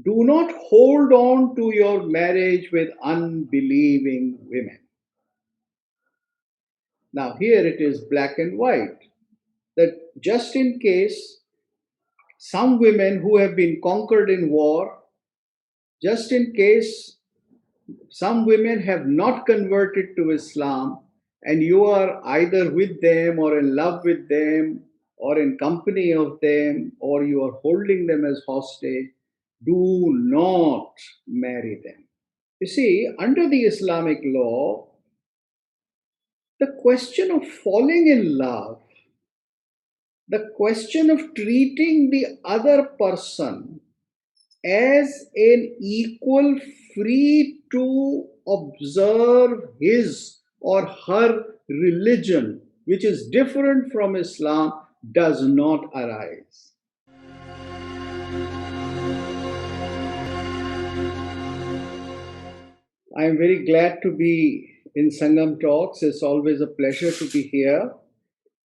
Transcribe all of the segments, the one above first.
Do not hold on to your marriage with unbelieving women. Now, here it is black and white that just in case some women who have been conquered in war, just in case some women have not converted to Islam, and you are either with them or in love with them or in company of them or you are holding them as hostage, do not marry them. You see, under the Islamic law, the question of falling in love, the question of treating the other person as an equal, free to observe his or her religion, which is different from Islam, does not arise. I am very glad to be in Sangam Talks. It's always a pleasure to be here.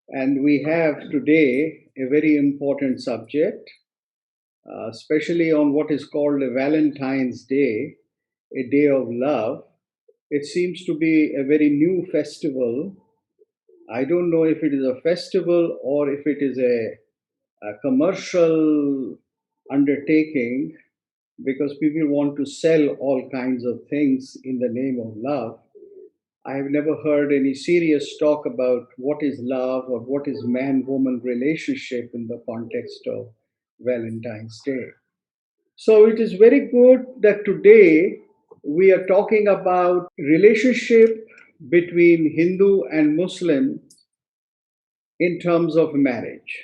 And we have today a very important subject, especially on what is called a Valentine's Day, a day of love. It seems to be a very new festival. I don't know if it is a festival or if it is a commercial undertaking because people want to sell all kinds of things in the name of love. I have never heard any serious talk about what is love or what is man woman relationship in the context of Valentine's Day. So it is very good that today we are talking about relationship between Hindu and Muslim in terms of marriage.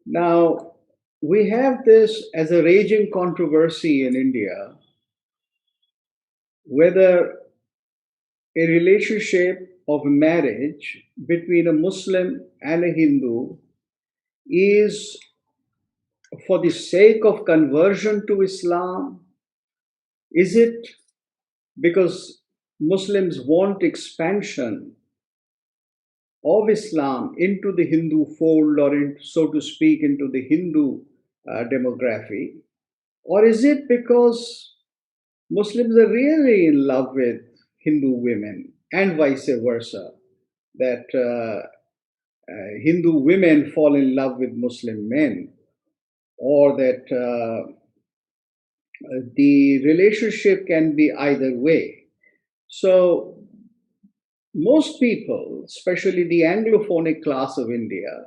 Now, we have this as a raging controversy in India whether a relationship of marriage between a Muslim and a Hindu is for the sake of conversion to Islam? Is it because Muslims want expansion of Islam into the Hindu fold or, so to speak, into the Hindu demography? Or is it because Muslims are really in love with Hindu women and vice versa, that Hindu women fall in love with Muslim men, or that the relationship can be either way? So, most people, especially the Anglophonic class of India,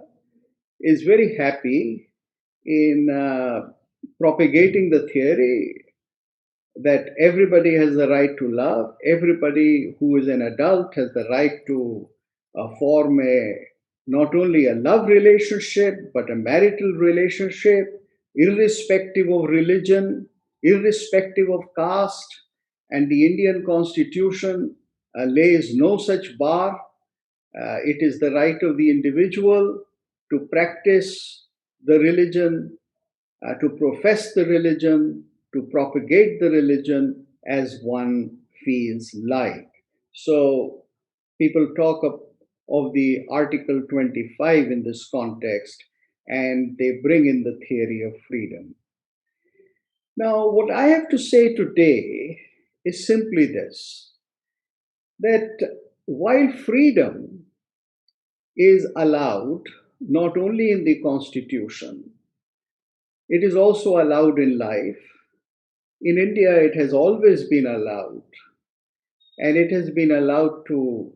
is very happy in propagating the theory that everybody has the right to love, everybody who is an adult has the right to form a not only a love relationship but a marital relationship, irrespective of religion, irrespective of caste, and the Indian constitution lays no such bar. It is the right of the individual to practice the religion, to profess the religion, to propagate the religion as one feels like. So people talk of the Article 25 in this context, and they bring in the theory of freedom. Now, what I have to say today is simply this, that while freedom is allowed not only in the Constitution, it is also allowed in life. In India, it has always been allowed, and it has been allowed to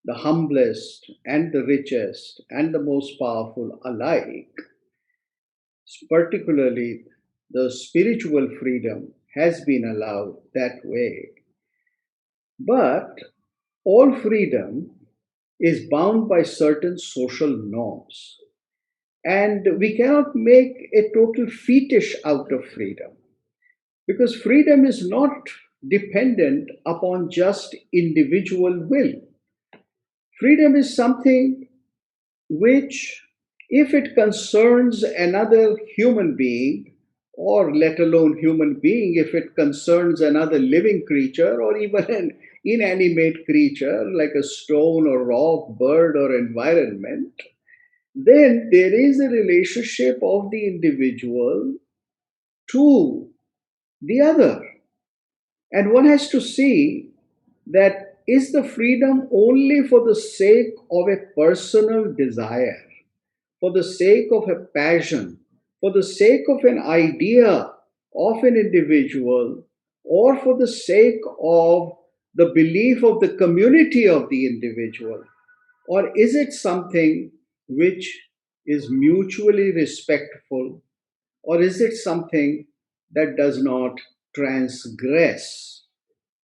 the humblest and the richest and the most powerful alike. Particularly, the spiritual freedom has been allowed that way. But all freedom is bound by certain social norms. And we cannot make a total fetish out of freedom because freedom is not dependent upon just individual will. Freedom is something which, if it concerns another human being, or let alone human being, if it concerns another living creature or even an inanimate creature like a stone or rock, bird or environment, then there is a relationship of the individual to the other. And one has to see that is the freedom only for the sake of a personal desire, for the sake of a passion, for the sake of an idea of an individual, or for the sake of the belief of the community of the individual? Or is it something which is mutually respectful? Or is it something that does not transgress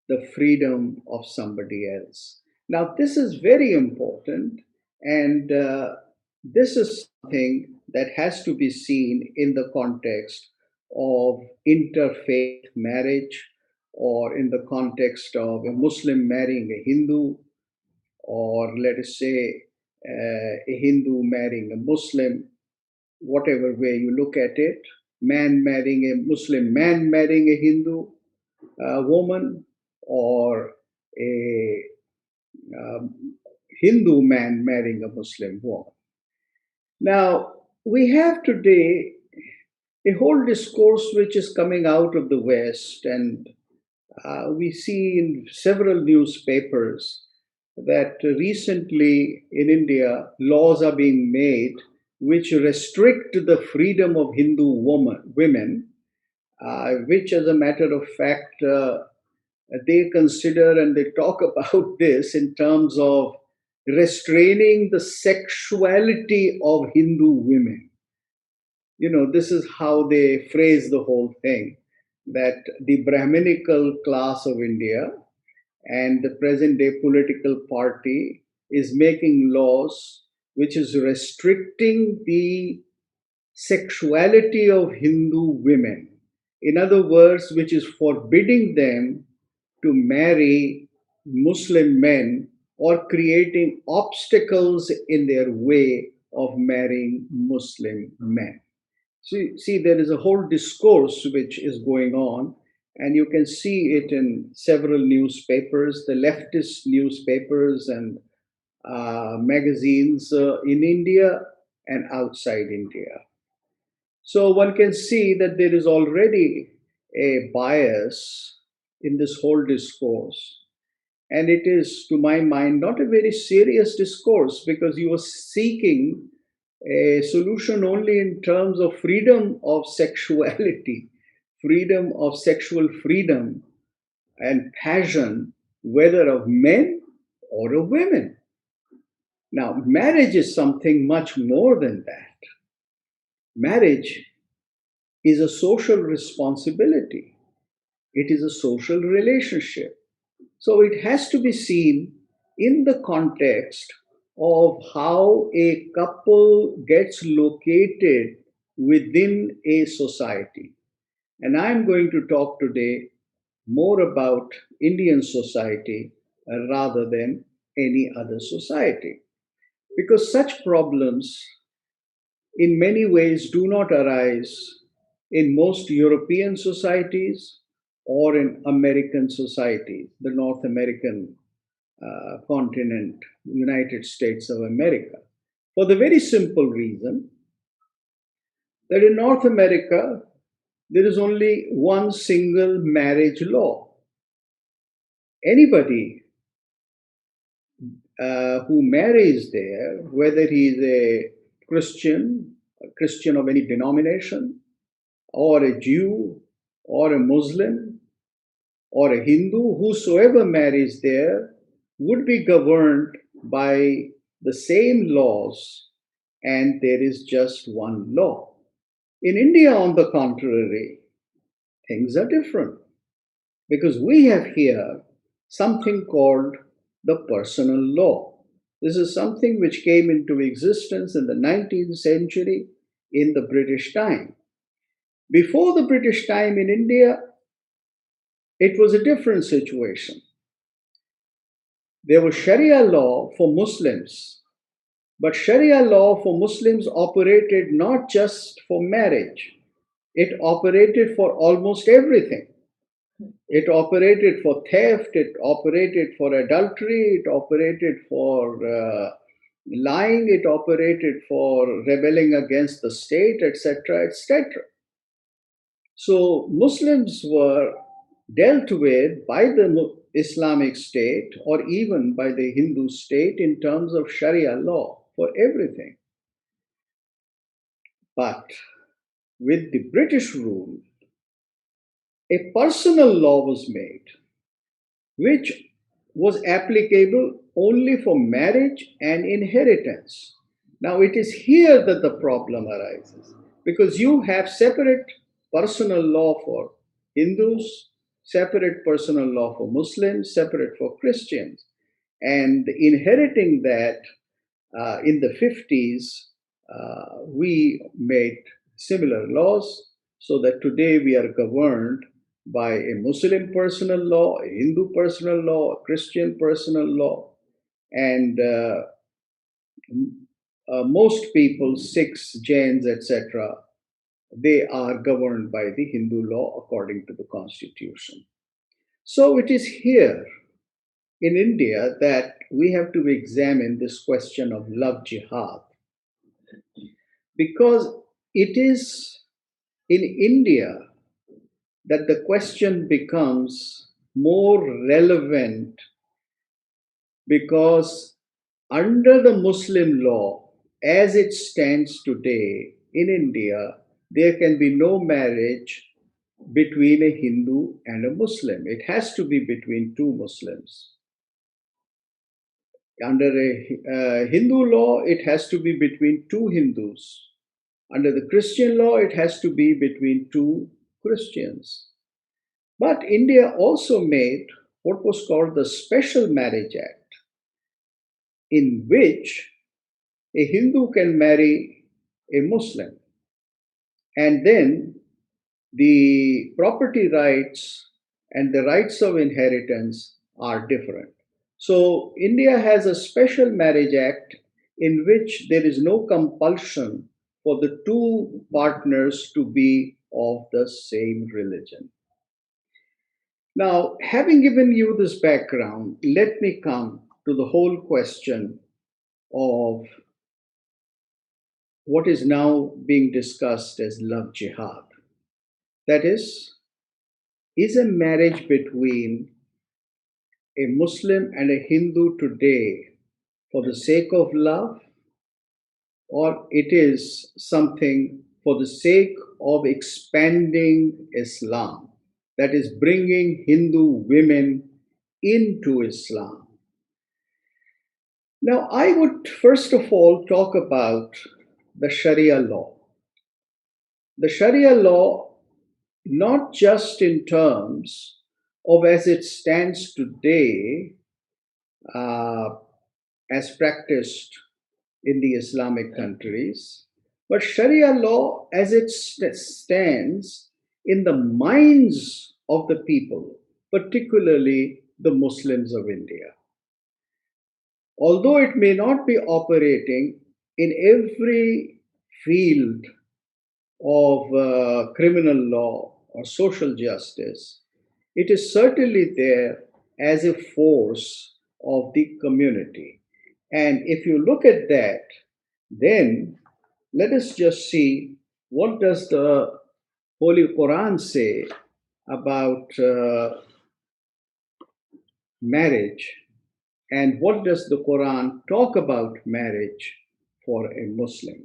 the freedom of somebody else? Now, this is very important, and this is something that has to be seen in the context of interfaith marriage, or in the context of a Muslim marrying a Hindu, or let us say a Hindu marrying a Muslim, whatever way you look at it, man marrying a Muslim man marrying a Hindu woman, or a Hindu man marrying a Muslim woman. Now, we have today a whole discourse which is coming out of the West, and we see in several newspapers that recently in India laws are being made which restrict the freedom of Hindu women, which, as a matter of fact, they consider and they talk about this in terms of restraining the sexuality of Hindu women. You know, this is how they phrase the whole thing, that the Brahminical class of India and the present day political party is making laws which is restricting the sexuality of Hindu women. In other words, which is forbidding them to marry Muslim men, or creating obstacles in their way of marrying Muslim men. See, there is a whole discourse which is going on, and you can see it in several newspapers, the leftist newspapers and magazines in India and outside India. So one can see that there is already a bias in this whole discourse. And it is, to my mind, not a very serious discourse, because you are seeking a solution only in terms of freedom of sexuality, freedom of sexual freedom and passion, whether of men or of women. Now, marriage is something much more than that. Marriage is a social responsibility, it is a social relationship. So it has to be seen in the context of how a couple gets located within a society. And I'm going to talk today more about Indian society rather than any other society. Because such problems, in many ways, do not arise in most European societies or in American societies, the North American continent, United States of America, for the very simple reason that in North America, there is only one single marriage law. Anybody who marries there, whether he is a Christian of any denomination, or a Jew, or a Muslim, or a Hindu, whosoever marries there would be governed by the same laws, and there is just one law. In India, on the contrary, things are different, because we have here something called the personal law. This is something which came into existence in the 19th century in the British time. Before the British time in India, it was a different situation. There was Sharia law for Muslims, but Sharia law for Muslims operated not just for marriage, it operated for almost everything. It operated for theft, it operated for adultery, it operated for lying, it operated for rebelling against the state, etc., etc. So Muslims were dealt with by the Islamic State or even by the Hindu state in terms of Sharia law for everything. But with the British rule, a personal law was made which was applicable only for marriage and inheritance. Now, it is here that the problem arises because you have separate personal law for Hindus, separate personal law for Muslims, separate for Christians. And inheriting that in the 50s, we made similar laws so that today we are governed by a Muslim personal law, a Hindu personal law, a Christian personal law, and most people, Sikhs, Jains, etc., they are governed by the Hindu law according to the constitution. So it is here in India that we have to examine this question of love jihad because it is in India that the question becomes more relevant because under the Muslim law, as it stands today in India, there can be no marriage between a Hindu and a Muslim. It has to be between two Muslims. Under a Hindu law, it has to be between two Hindus. Under the Christian law, it has to be between two Christians. But India also made what was called the Special Marriage Act, in which a Hindu can marry a Muslim. And then the property rights and the rights of inheritance are different. So India has a Special Marriage Act in which there is no compulsion for the two partners to be of the same religion. Now, having given you this background, let me come to the whole question of what is now being discussed as love jihad. That is a marriage between a Muslim and a Hindu today for the sake of love, or it is something for the sake of expanding Islam, that is, bringing Hindu women into Islam? Now, I would first of all talk about the Sharia law. The Sharia law, not just in terms of as it stands today, uh, as practiced in the Islamic countries, but Sharia law as it stands in the minds of the people, particularly the Muslims of India. Although it may not be operating in every field of criminal law or social justice, it is certainly there as a force of the community. And if you look at that, then let us just see what does the Holy Quran say about marriage, and what does the Quran talk about marriage for a Muslim.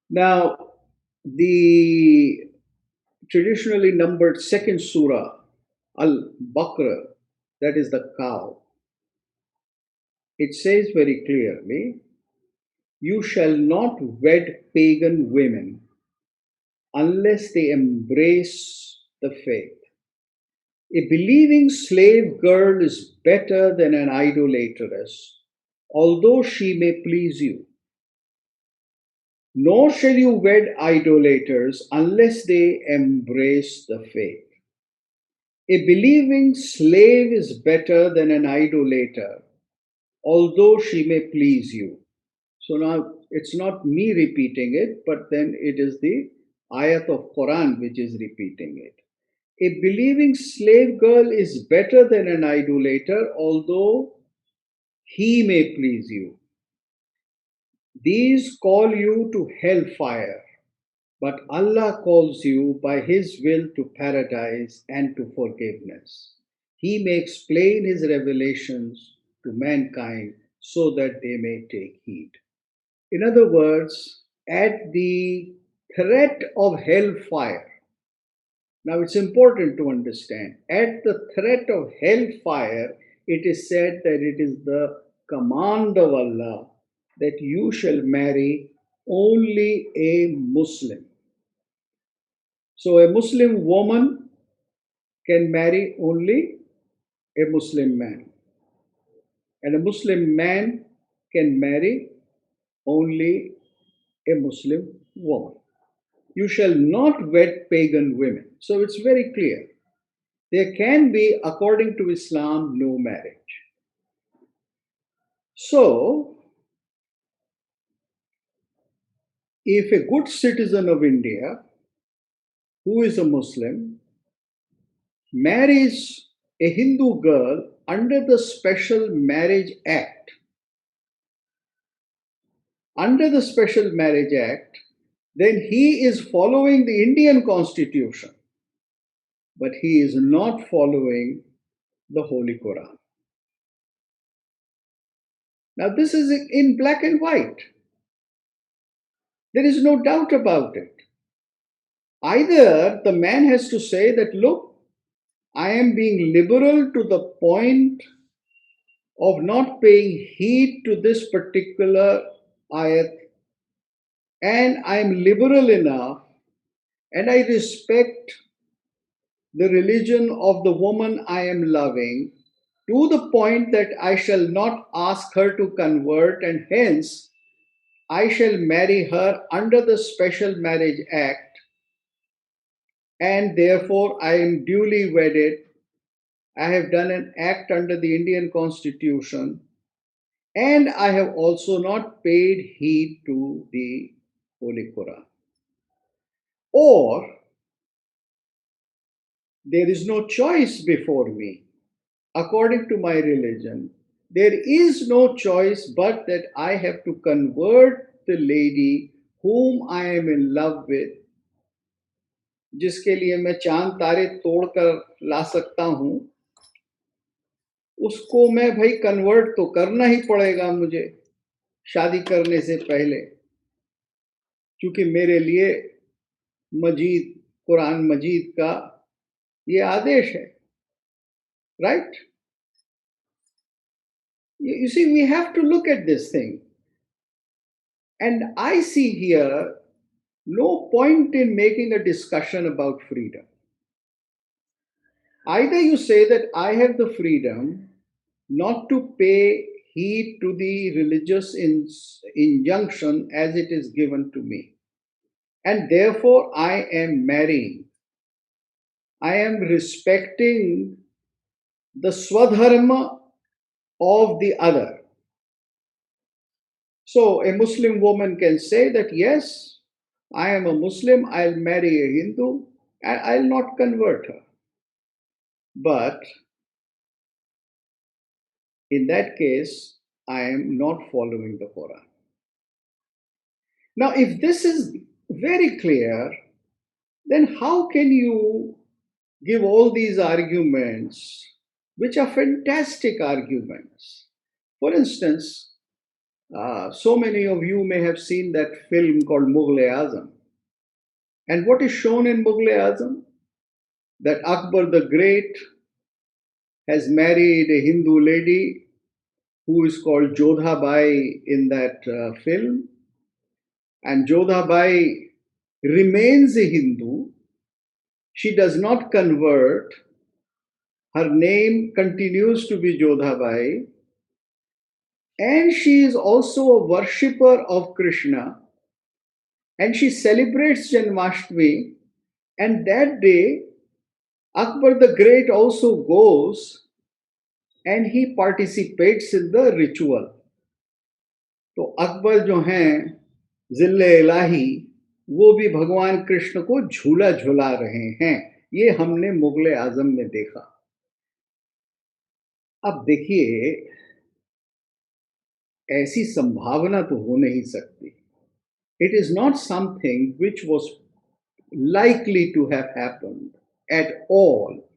Now, the traditionally numbered second surah, Al Baqarah, that is the cow, it says very clearly, "You shall not wed pagan women unless they embrace the faith. A believing slave girl is better than an idolatress, although she may please you. Nor shall you wed idolaters unless they embrace the faith. A believing slave is better than an idolater, although she may please you." So now it's not me repeating it, but then it is the ayat of Quran which is repeating it. A believing slave girl is better than an idolater, although he may please you. These call you to hellfire. but Allah calls you by His will to paradise and to forgiveness. He makes plain His revelations to mankind so that they may take heed. In other words, at the threat of hellfire, now it's important to understand, at the threat of hellfire, it is said that it is the command of Allah that you shall marry only a Muslim. So a Muslim woman can marry only a Muslim man, and a Muslim man can marry only a Muslim woman. You shall not wed pagan women. So it's very clear. There can be, according to Islam, no marriage. So, if a good citizen of India who is a Muslim marries a Hindu girl under the Special Marriage Act, then he is following the Indian Constitution, but he is not following the Holy Quran. Now, this is in black and white. There is no doubt about it. Either the man has to say that, look, I am being liberal to the point of not paying heed to this particular ayat, and I am liberal enough and I respect the religion of the woman I am loving to the point that I shall not ask her to convert, and hence I shall marry her under the Special Marriage Act, and therefore I am duly wedded. I have done an act under the Indian Constitution, and I have also not paid heed to the Holy Quran. Or there is no choice before me. According to my religion, there is no choice but that I have to convert the lady whom I am in love with, जिसके लिए मैं चांद तारे तोड़कर ला सकता हूं, उसको मैं भाई कन्वर्ट तो करना ही पड़ेगा मुझे शादी करने से पहले, क्योंकि मेरे लिए मजीद कुरान मजीद का ये आदेश है, right? You see, we have to look at this thing. And I see here no point in making a discussion about freedom. Either you say that I have the freedom not to pay heed to the religious injunction as it is given to me, and therefore I am marrying, I am respecting the swadharma of the other. So a Muslim woman can say that, yes, I am a Muslim, I'll marry a Hindu, and I'll not convert her. But in that case, I am not following the Quran. Now, if this is very clear, then how can you give all these arguments, which are fantastic arguments? For instance, so many of you may have seen that film called Mughal-e-Azam. And what is shown in Mughal-e-Azam? That Akbar the Great has married a Hindu lady who is called Jodha Bai in that film. And Jodha Bai remains a Hindu. She does not convert. Her name continues to be Jodha Bai. And she is also a worshipper of Krishna. And she celebrates Janmashtami. And that day, Akbar the Great also goes and he participates in the ritual. तो अकबर जो हैं जिल्ले इलाही, वो भी भगवान कृष्ण को झूला झुला रहे हैं. ये हमने मुगले आजम में देखा. अब देखिए, ऐसी संभावना तो हो नहीं सकती. It is not something which was likely to have happened at all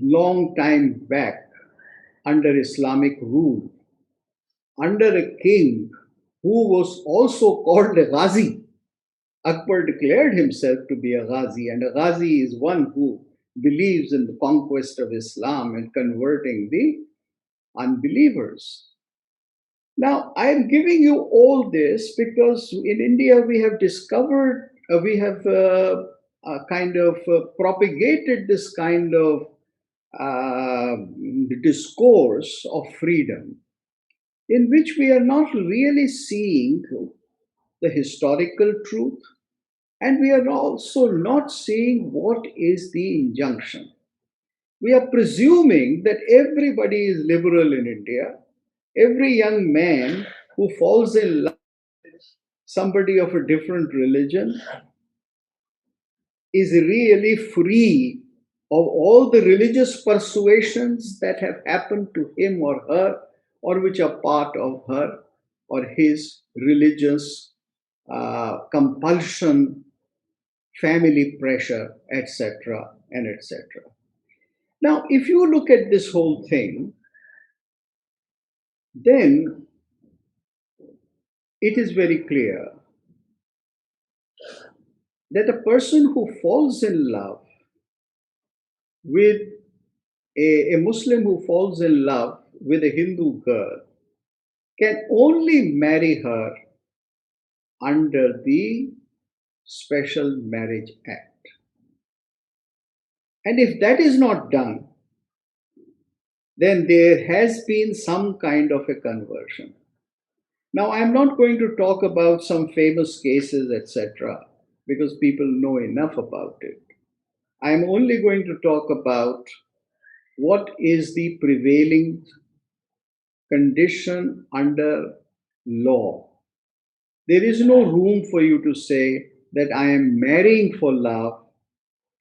long time back under Islamic rule, under a king who was also called a Ghazi. Akbar declared himself to be a Ghazi, and a Ghazi is one who believes in the conquest of Islam and converting the unbelievers. Now, I'm giving you all this because in India we have discovered, we have kind of propagated this kind of uh, discourse of freedom in which we are not really seeing the historical truth, and we are also not seeing what is the injunction. We are presuming that everybody is liberal in India. Every young man who falls in love with somebody of a different religion is really free of all the religious persuasions that have happened to him or her, or which are part of her or his religious compulsion, family pressure, etc., and etc. Now, if you look at this whole thing, then it is very clear that a person who falls in love with a Muslim who falls in love with a Hindu girl can only marry her under the Special Marriage Act. And if that is not done, then there has been some kind of a conversion. Now, I'm not going to talk about some famous cases, etc., because people know enough about it. I'm only going to talk about what is the prevailing condition under law. There is no room for you to say that I am marrying for love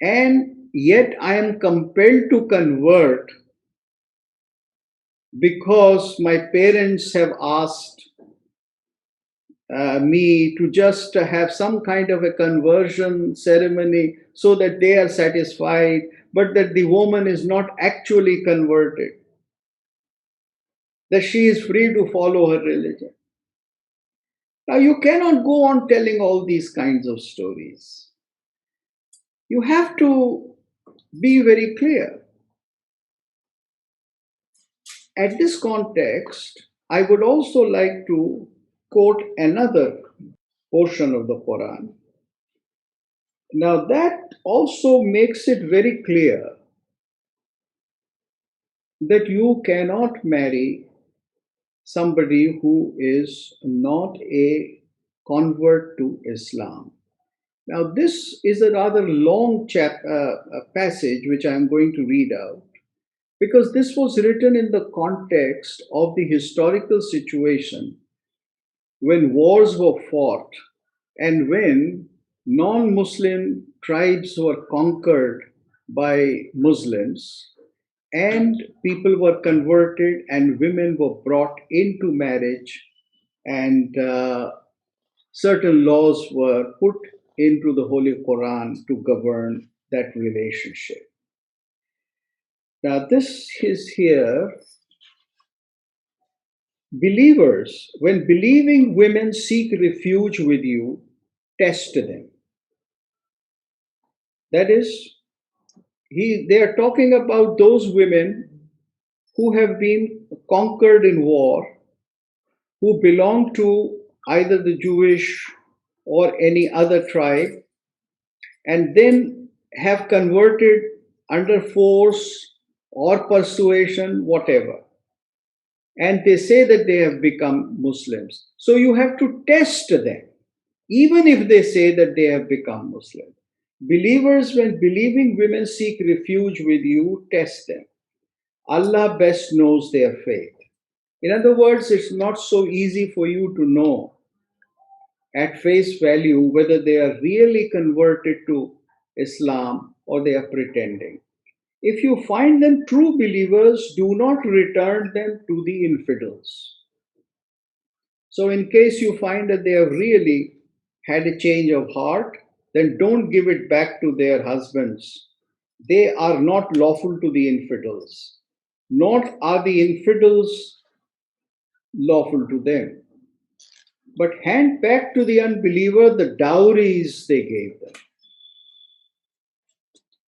and yet I am compelled to convert because my parents have asked me to just have some kind of a conversion ceremony so that they are satisfied, but that the woman is not actually converted, that she is free to follow her religion. Now, you cannot go on telling all these kinds of stories. You have to be very clear. At this context, I would also like to quote another portion of the Quran. Now, that also makes it very clear that you cannot marry somebody who is not a convert to Islam. Now, this is a rather long passage which I am going to read out because this was written in the context of the historical situation when wars were fought and when non Muslim tribes were conquered by Muslims and people were converted and women were brought into marriage and certain laws were put into the Holy Quran to govern that relationship. Now, this is here believers, when believing women seek refuge with you, test them. That is, they are talking about those women who have been conquered in war, who belong to either the Jewish or any other tribe, and then have converted under force or persuasion, whatever. And they say that they have become Muslims. So you have to test them, even if they say that they have become Muslim. Believers, when believing women seek refuge with you, test them. Allah best knows their faith. In other words, it's not so easy for you to know at face value whether they are really converted to Islam or they are pretending. If you find them true believers, do not return them to the infidels. So, in case you find that they have really had a change of heart, then don't give it back to their husbands. They are not lawful to the infidels, nor are the infidels lawful to them. But hand back to the unbeliever the dowries they gave them.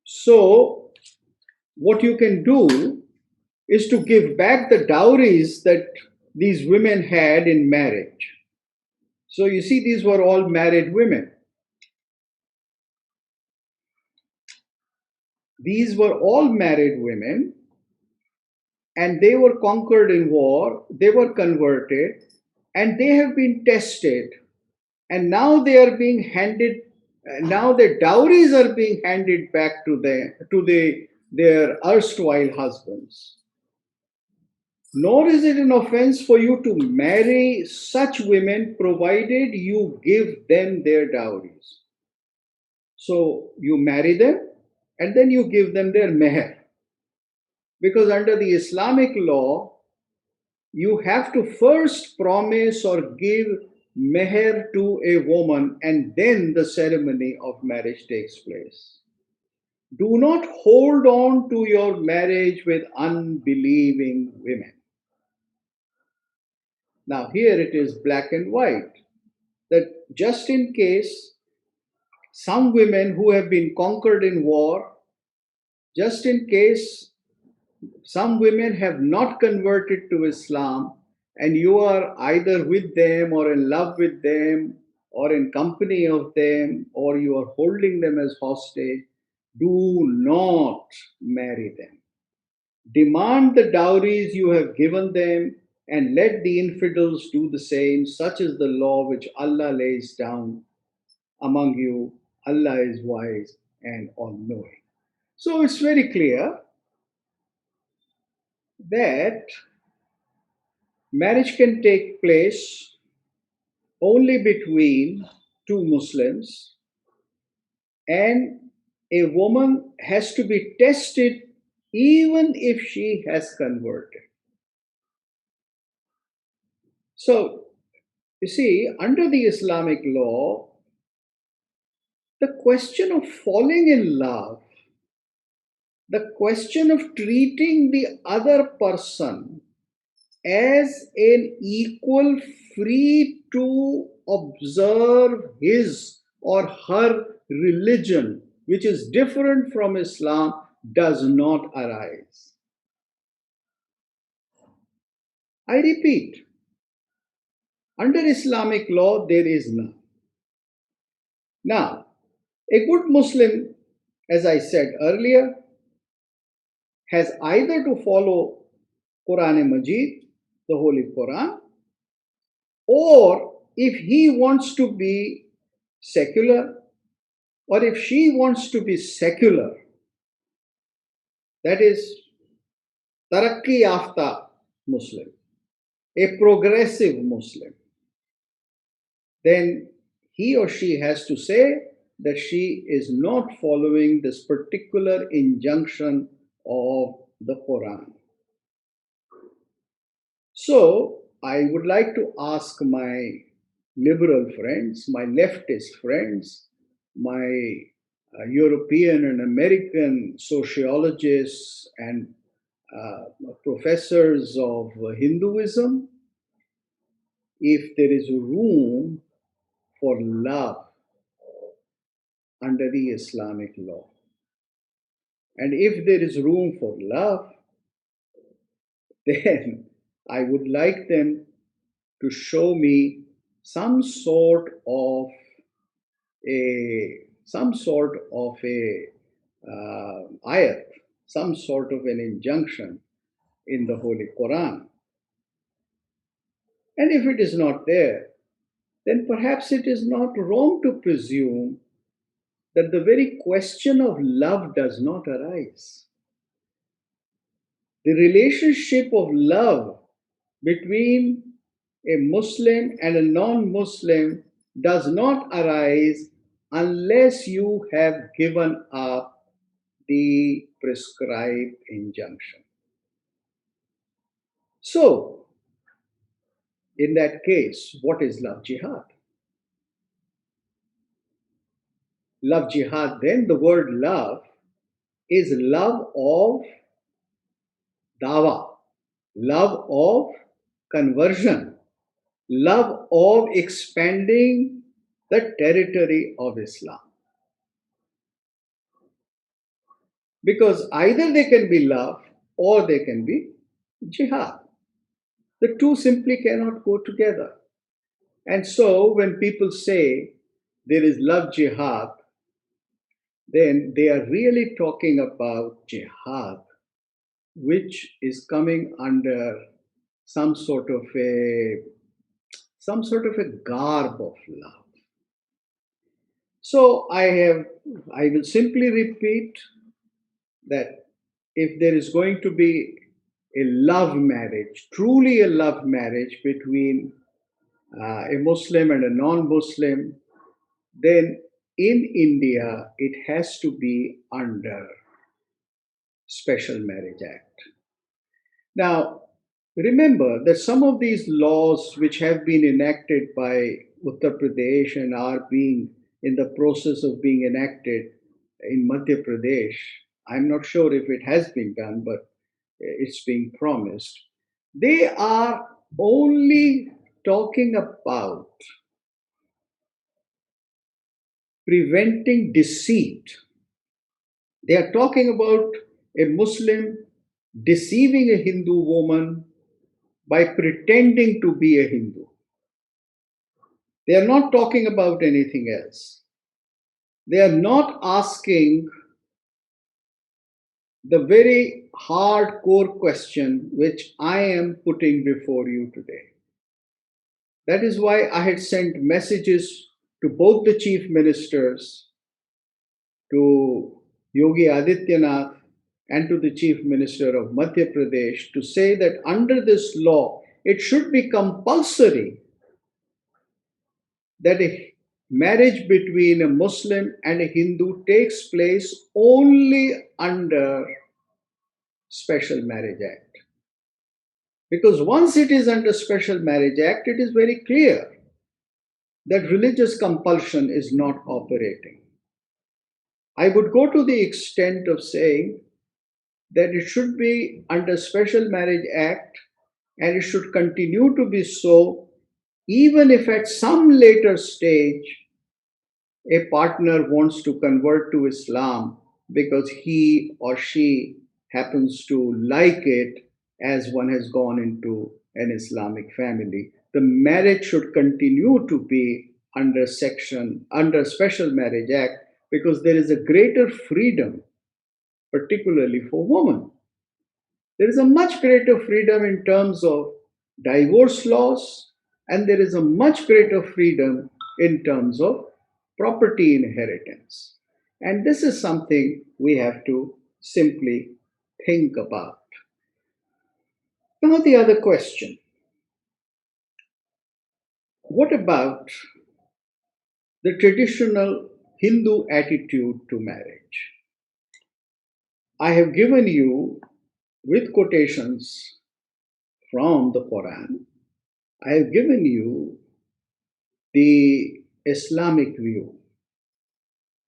So, what you can do is to give back the dowries that these women had in marriage. So, you see, these were all married women. These were all married women, and they were conquered in war, they were converted, and they have been tested, and now they are being handed, now their dowries are being handed back to their erstwhile husbands. Nor is it an offense for you to marry such women provided you give them their dowries. So you marry them and then you give them their meher. Because under the Islamic law, you have to first promise or give meher to a woman and then the ceremony of marriage takes place. Do not hold on to your marriage with unbelieving women. Now, here it is black and white that just in case some women who have been conquered in war, just in case some women have not converted to Islam, and you are either with them or in love with them or in company of them or you are holding them as hostage, do not marry them. Demand the dowries you have given them and let the infidels do the same. Such is the law which Allah lays down among you. Allah is wise and all knowing. So it's very clear that marriage can take place only between two Muslims, and a woman has to be tested even if she has converted. So, you see, under the Islamic law, the question of falling in love, the question of treating the other person as an equal, free to observe his or her religion, which is different from Islam, does not arise. I repeat, under Islamic law, there is none. Now, a good Muslim, as I said earlier, has either to follow Quran Majid, the Holy Quran, or if he wants to be secular, or if she wants to be secular, that is tarakki yafta Muslim, a progressive Muslim, then he or she has to say that she is not following this particular injunction of the Quran. So, I would like to ask my liberal friends, my leftist friends, my European and American sociologists and professors of Hinduism, if there is room for love under the Islamic law. And if there is room for love, then I would like them to show me some sort of a ayat, some sort of an injunction in the Holy Quran. And if it is not there, then perhaps it is not wrong to presume that the very question of love does not arise. The relationship of love between a Muslim and a non Muslim does not arise unless you have given up the prescribed injunction. So, in that case, what is love jihad? love jihad, then the word love is love of dawa, love of conversion, love of expanding the territory of Islam. Because either they can be love or they can be jihad. The two simply cannot go together. And so when people say there is love jihad, then they are really talking about jihad, which is coming under some sort of a garb of love. So I will simply repeat that if there is going to be a love marriage, truly a love marriage between a Muslim and a non-Muslim, then in India it has to be under Special Marriage Act. Now, remember that some of these laws which have been enacted by Uttar Pradesh and are being in the process of being enacted in Madhya Pradesh, I'm not sure if it has been done, but it's being promised. They are only talking about preventing deceit. They are talking about a Muslim deceiving a Hindu woman by pretending to be a Hindu. They are not talking about anything else. They are not asking the very hardcore question which I am putting before you today. That is why I had sent messages to both the chief ministers, to Yogi Adityanath and to the chief minister of Madhya Pradesh, to say that under this law, it should be compulsory that a marriage between a Muslim and a Hindu takes place only under Special Marriage Act. Because once it is under Special Marriage Act, it is very clear that religious compulsion is not operating. I would go to the extent of saying that it should be under Special Marriage Act and it should continue to be so even if at some later stage a partner wants to convert to Islam because he or she happens to like it as one has gone into an Islamic family. The marriage should continue to be under Special Marriage Act because there is a greater freedom, particularly for women. There is a much greater freedom in terms of divorce laws, and there is a much greater freedom in terms of property inheritance. And this is something we have to simply think about. Now, the other question: what about the traditional Hindu attitude to marriage? I have given you, with quotations from the Quran, I have given you the Islamic view,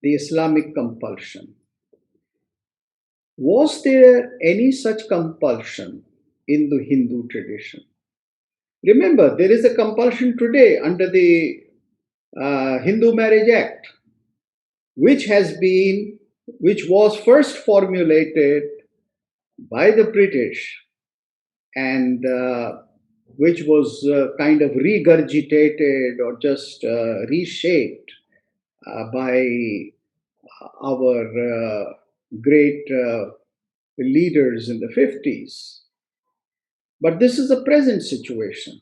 the Islamic compulsion. Was there any such compulsion in the Hindu tradition? Remember, there is a compulsion today under the Hindu Marriage Act, which was first formulated by the British and which was kind of regurgitated or just reshaped by our great leaders in the 50s. But this is the present situation.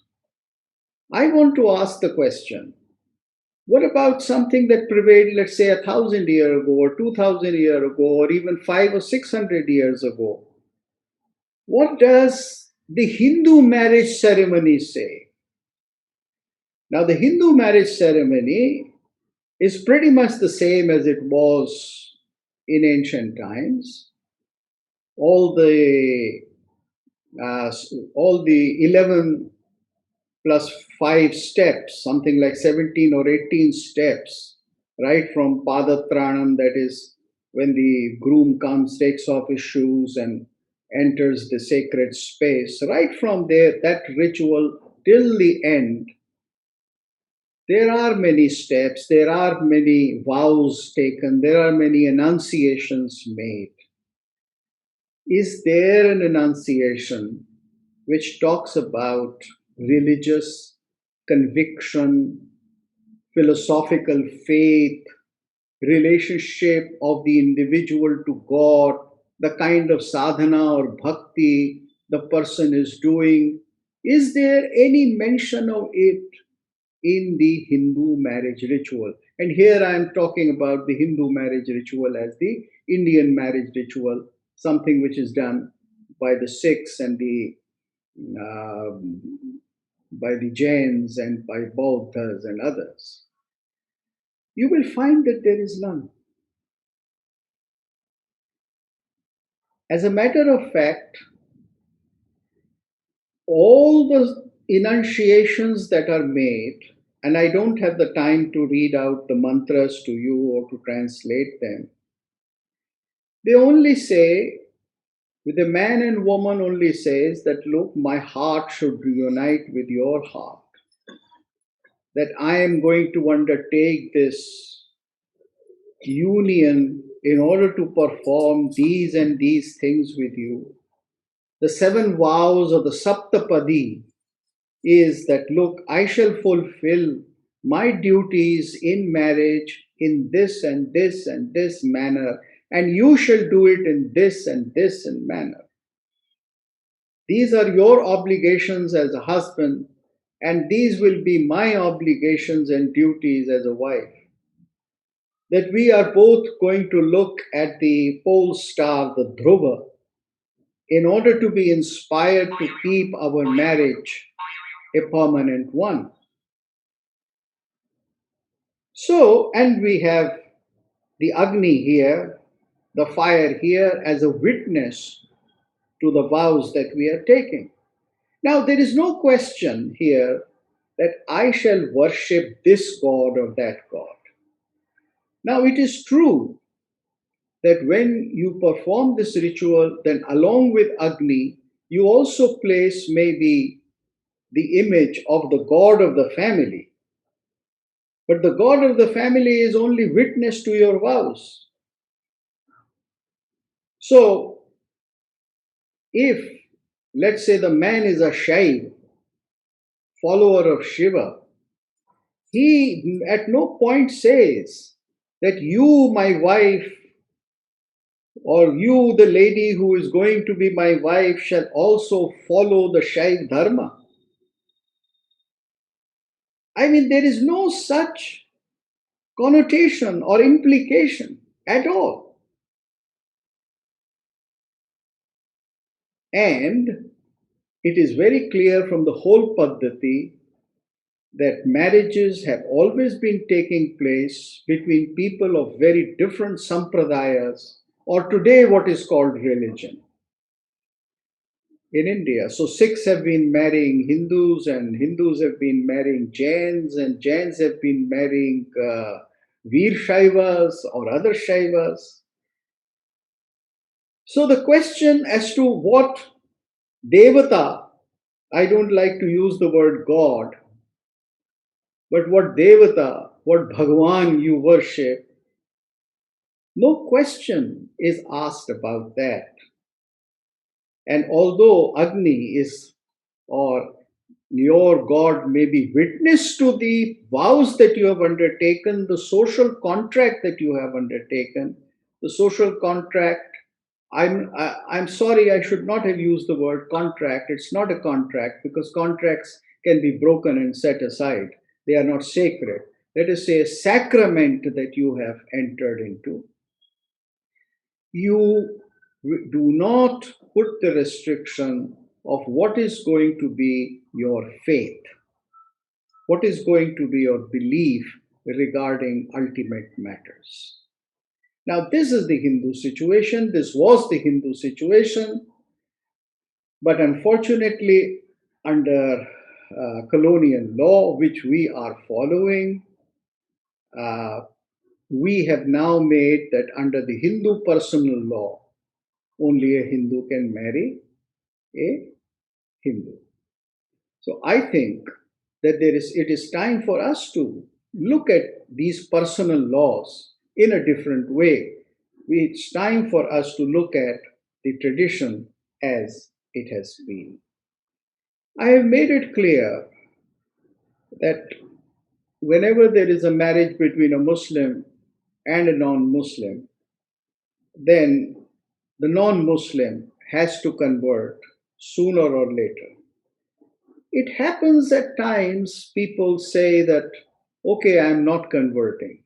I want to ask the question: what about something that prevailed, let's say, 1,000 years ago, or 2,000 years ago, or even 500 or 600 years ago? What does the Hindu marriage ceremony say? Now, the Hindu marriage ceremony is pretty much the same as it was in ancient times. All the 11 plus 5 steps, something like 17 or 18 steps, right from Padatranam, that is when the groom comes, takes off his shoes and enters the sacred space. Right from there, that ritual till the end, there are many steps, there are many vows taken, there are many enunciations made. Is there an enunciation which talks about religious conviction, philosophical faith, relationship of the individual to God, the kind of sadhana or bhakti the person is doing? Is there any mention of it in the Hindu marriage ritual? And here I am talking about the Hindu marriage ritual as the Indian marriage ritual, something which is done by the Sikhs and the by the Jains and by Bauddhas and others. You will find that there is none. As a matter of fact, all the enunciations that are made, and I don't have the time to read out the mantras to you or to translate them, they only say, with a man and woman only says that, look, my heart should reunite with your heart, that I am going to undertake this union in order to perform these and these things with you. The seven vows of the Saptapadi is that, look, I shall fulfill my duties in marriage in this and this and this manner, and you shall do it in this and this and manner. These are your obligations as a husband, and these will be my obligations and duties as a wife. That we are both going to look at the pole star, the Dhruva, in order to be inspired to keep our marriage a permanent one. So, and we have the Agni here, the fire here, as a witness to the vows that we are taking. Now, there is no question here that I shall worship this god or that god. Now, it is true that when you perform this ritual, then along with Agni, you also place maybe the image of the god of the family. But the god of the family is only witness to your vows. So, if, let's say, the man is a Shaiv, follower of Shiva, he at no point says that you, my wife, or you, the lady who is going to be my wife, shall also follow the Shaiv Dharma. I mean, there is no such connotation or implication at all. And it is very clear from the whole Paddhati that marriages have always been taking place between people of very different sampradayas, or today what is called religion in India. So Sikhs have been marrying Hindus, and Hindus have been marrying Jains, and Jains have been marrying Veer Shaivas or other Shaivas. So the question as to what Devata, I don't like to use the word God, but what Devata, what Bhagwan you worship, no question is asked about that. And although Agni is, or your God may be witness to the vows that you have undertaken, the social contract that you have undertaken, the social contract. I'm sorry, I should not have used the word contract. It's not a contract because contracts can be broken and set aside. They are not sacred. Let us say a sacrament that you have entered into. You do not put the restriction of what is going to be your faith, what is going to be your belief regarding ultimate matters. Now, this is the Hindu situation. This was the Hindu situation. But unfortunately, under colonial law, which we are following, uh, we have now made that under the Hindu personal law, only a Hindu can marry a Hindu. So I think that it is time for us to look at these personal laws in a different way. It's time for us to look at the tradition as it has been. I have made it clear that whenever there is a marriage between a Muslim and a non Muslim, then the non Muslim has to convert sooner or later. It happens at times people say that, okay, I'm not converting.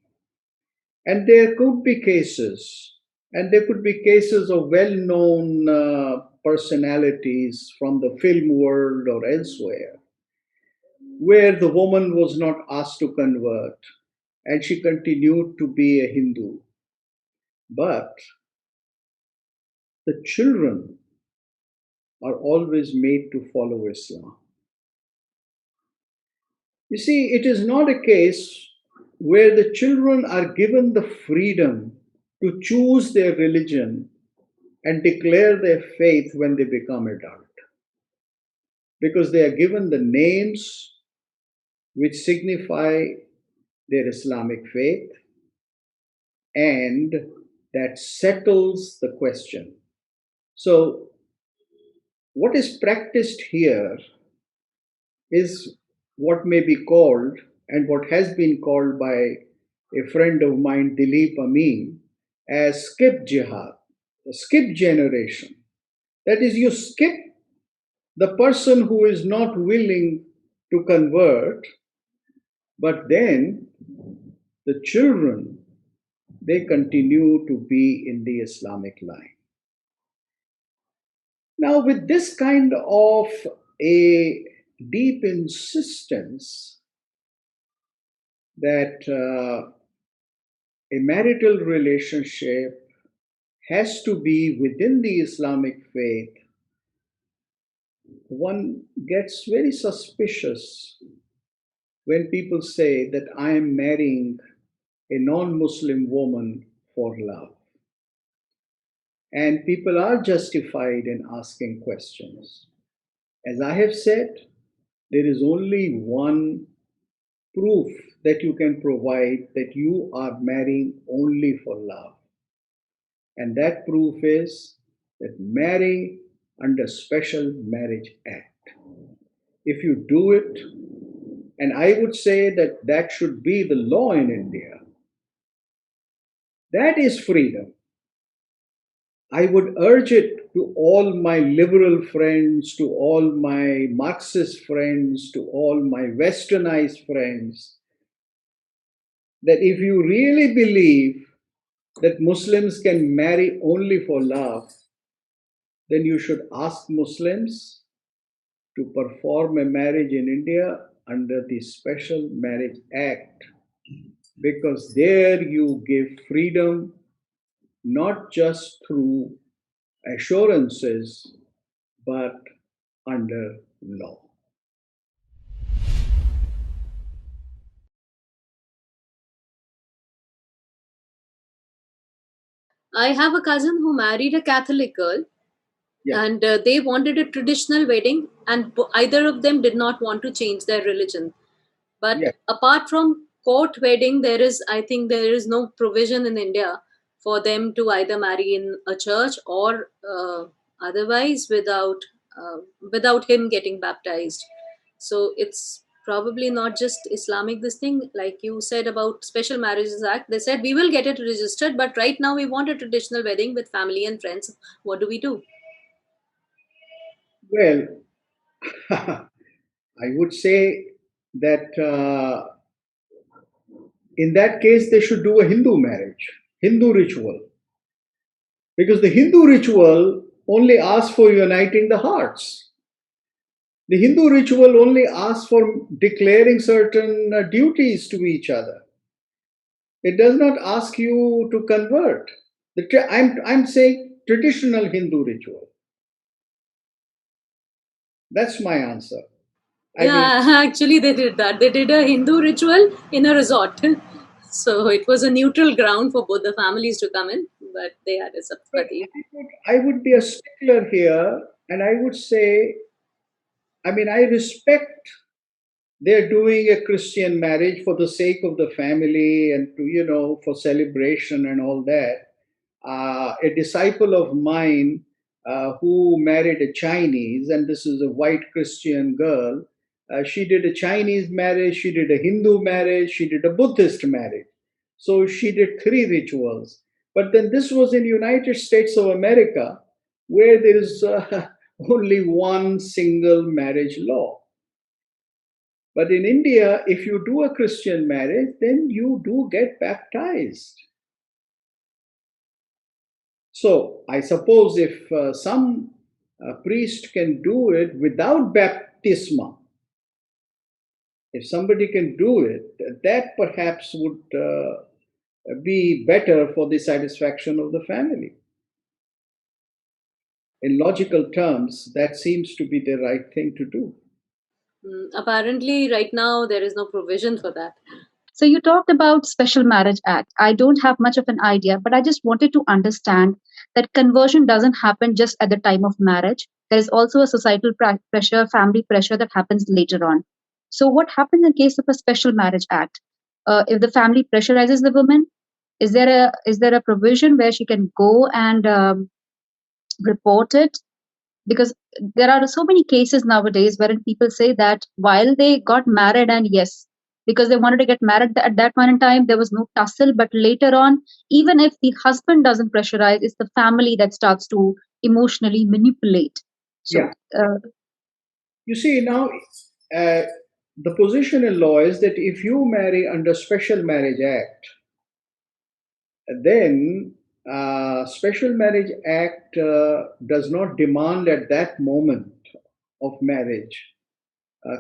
And there could be cases, and there could be cases of well known personalities from the film world or elsewhere, where the woman was not asked to convert and she continued to be a Hindu. But the children are always made to follow Islam. You see, it is not a case where the children are given the freedom to choose their religion and declare their faith when they become adult, because they are given the names which signify their Islamic faith, and that settles the question. So, what is practiced here is what may be called, and what has been called by a friend of mine, Dilip Amin, as skip jihad, a skip generation. That is, you skip the person who is not willing to convert, but then the children, they continue to be in the Islamic line. Now, with this kind of a deep insistence that a marital relationship has to be within the Islamic faith, one gets very suspicious when people say that I am marrying a non Muslim woman for love. And people are justified in asking questions. As I have said, there is only one proof that you can provide that you are marrying only for love. And that proof is that marry under Special Marriage Act. If you do it, and I would say that that should be the law in India, that is freedom. I would urge it to all my liberal friends, to all my Marxist friends, to all my westernized friends, that if you really believe that Muslims can marry only for love, then you should ask Muslims to perform a marriage in India under the Special Marriage Act, because there you give freedom not just through assurances but under law. I have a cousin who married a Catholic girl, Yeah, and they wanted a traditional wedding, and either of them did not want to change their religion. But yeah. apart from court wedding, I think, there is no provision in India for them to either marry in a church or otherwise without him getting baptized. So it's probably not just Islamic this thing, like you said about Special Marriages Act. They said we will get it registered, but right now we want a traditional wedding with family and friends. What do we do? Well, I would say that in that case they should do a Hindu marriage, Hindu ritual, because the Hindu ritual only asks for uniting the hearts. The Hindu ritual only asks for declaring certain duties to each other. It does not ask you to convert. I'm saying traditional Hindu ritual. That's my answer. I mean, Yeah, actually, they did that. They did a Hindu ritual in a resort. So it was a neutral ground for both the families to come in, but they had a But Saptapati. I would be a stickler here, and I would say, I mean, I respect they're doing a Christian marriage for the sake of the family and to, for celebration and all that. A disciple of mine who married a Chinese, and this is a white Christian girl, she did a Chinese marriage, she did a Hindu marriage, she did a Buddhist marriage. So she did three rituals. But then this was in United States of America, where there is only one single marriage law. But in India, if you do a Christian marriage, then you do get baptized. So I suppose if some priest can do it without baptisma, if somebody can do it, that perhaps would be better for the satisfaction of the family. In logical terms, that seems to be the right thing to do. Apparently, right now there is no provision for that. So you talked about Special Marriage Act. I don't have much of an idea, but I just wanted to understand that conversion doesn't happen just at the time of marriage. There is also a societal pressure, family pressure that happens later on. So what happens in case of a Special Marriage Act? If the family pressurizes the woman, is there a provision where she can go and report it? Because there are so many cases nowadays wherein people say that while they got married, and yes, because they wanted to get married at that point in time, there was no tussle, but later on, even if the husband doesn't pressurize, it's the family that starts to emotionally manipulate. So Yeah. You see, now the position in law is that if you marry under Special Marriage Act, then Special Marriage Act does not demand at that moment of marriage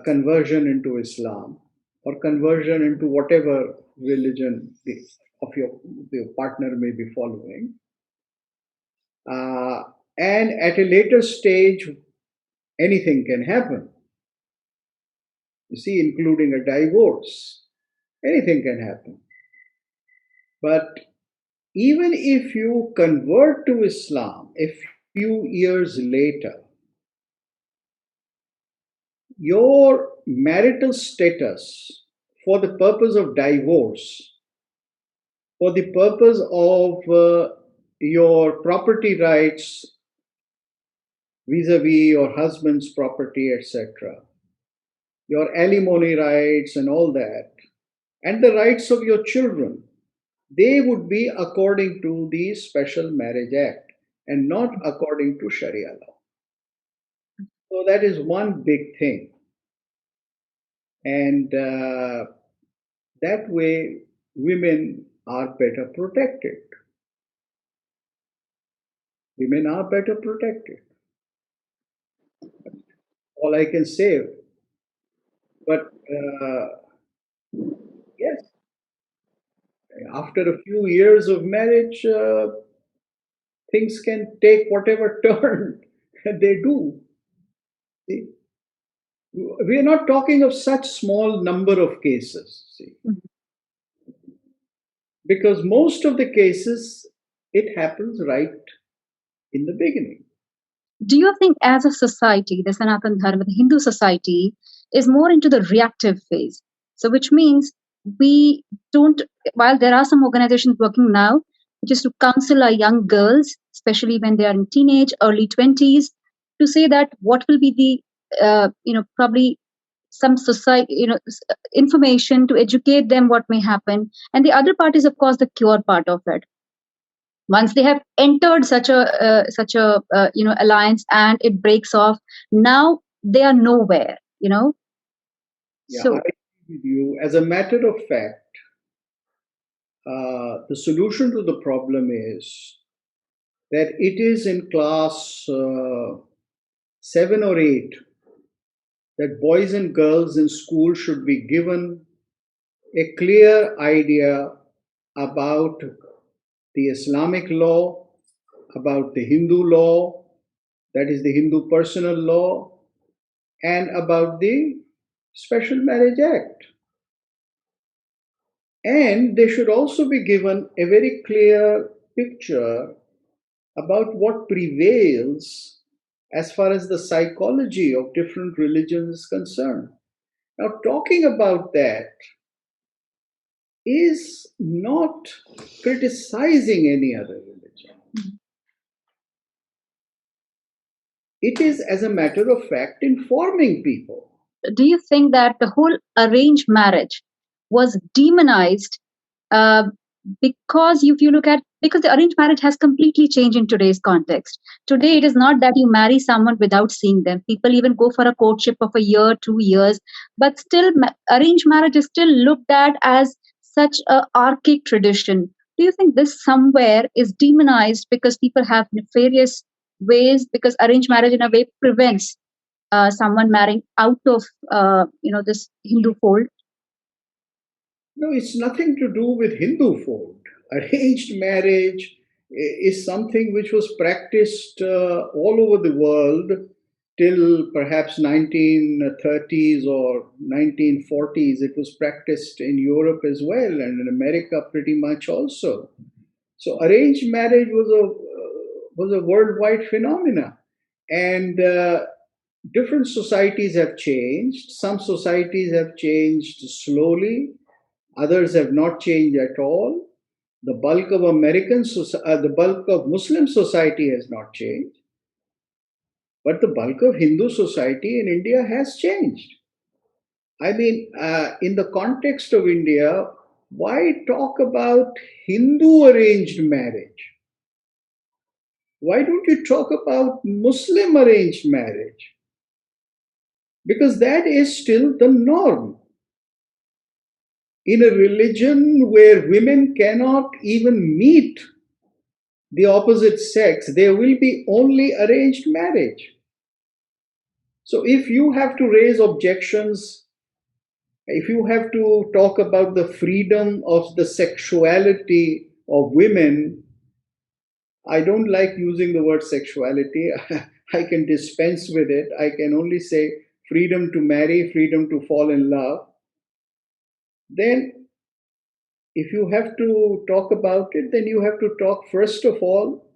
conversion into Islam or conversion into whatever religion of your partner may be following. And at a later stage, anything can happen. You see, including a divorce, anything can happen. But even if you convert to Islam a few years later, your marital status for the purpose of divorce, for the purpose of your property rights vis-a-vis your husband's property, etc., your alimony rights and all that, and the rights of your children, they would be according to the Special Marriage Act and not according to Sharia law. So that is one big thing. And that way, women are better protected. Women are better protected. All I can say. But yes, after a few years of marriage, things can take whatever turn they do. See? We are not talking of such small number of cases. See? Because most of the cases, it happens right in the beginning. do you think as a society, the Sanatan Dharma, the Hindu society, is more into the reactive phase? So which means we don't, while there are some organizations working now, which is to counsel our young girls, especially when they are in teenage, early 20s, to say that what will be the, probably some society, information to educate them what may happen. And the other part is, of course, the cure part of it. Once they have entered such a alliance and it breaks off, now they are nowhere. Yeah, So I agree with you. As a matter of fact, the solution to the problem is that it is in class 7 or 8 that boys and girls in school should be given a clear idea about the Islamic law, about the Hindu law, that is the Hindu personal law, and about the Special Marriage Act. And they should also be given a very clear picture about what prevails as far as the psychology of different religions is concerned. Now, talking about that is not criticizing any other religion. It is, as a matter of fact, informing people. Do you think that the whole arranged marriage was demonized because if you look at, because the arranged marriage has completely changed in today's context. Today it is not that you marry someone without seeing them. People even go for a courtship of a year, 2 years, but still arranged marriage is still looked at as such a archaic tradition. Do you think this somewhere is demonized because people have nefarious ways, because arranged marriage in a way prevents someone marrying out of this Hindu fold? No, it's nothing to do with Hindu fold. Arranged marriage is something which was practiced all over the world till perhaps 1930s or 1940s. It was practiced in Europe as well, and in America pretty much also. So arranged marriage was a worldwide phenomena, and different societies have changed. Some societies have changed slowly, others have not changed at all. The bulk of the bulk of Muslim society has not changed, but the bulk of Hindu society in India has changed. I mean, in the context of India, why talk about Hindu arranged marriage? Why don't you talk about Muslim arranged marriage? Because that is still the norm. In a religion where women cannot even meet the opposite sex, there will be only arranged marriage. So if you have to raise objections, if you have to talk about the freedom of the sexuality of women, I don't like using the word sexuality. I can dispense with it. I can only say freedom to marry, freedom to fall in love. Then, if you have to talk about it, then you have to talk first of all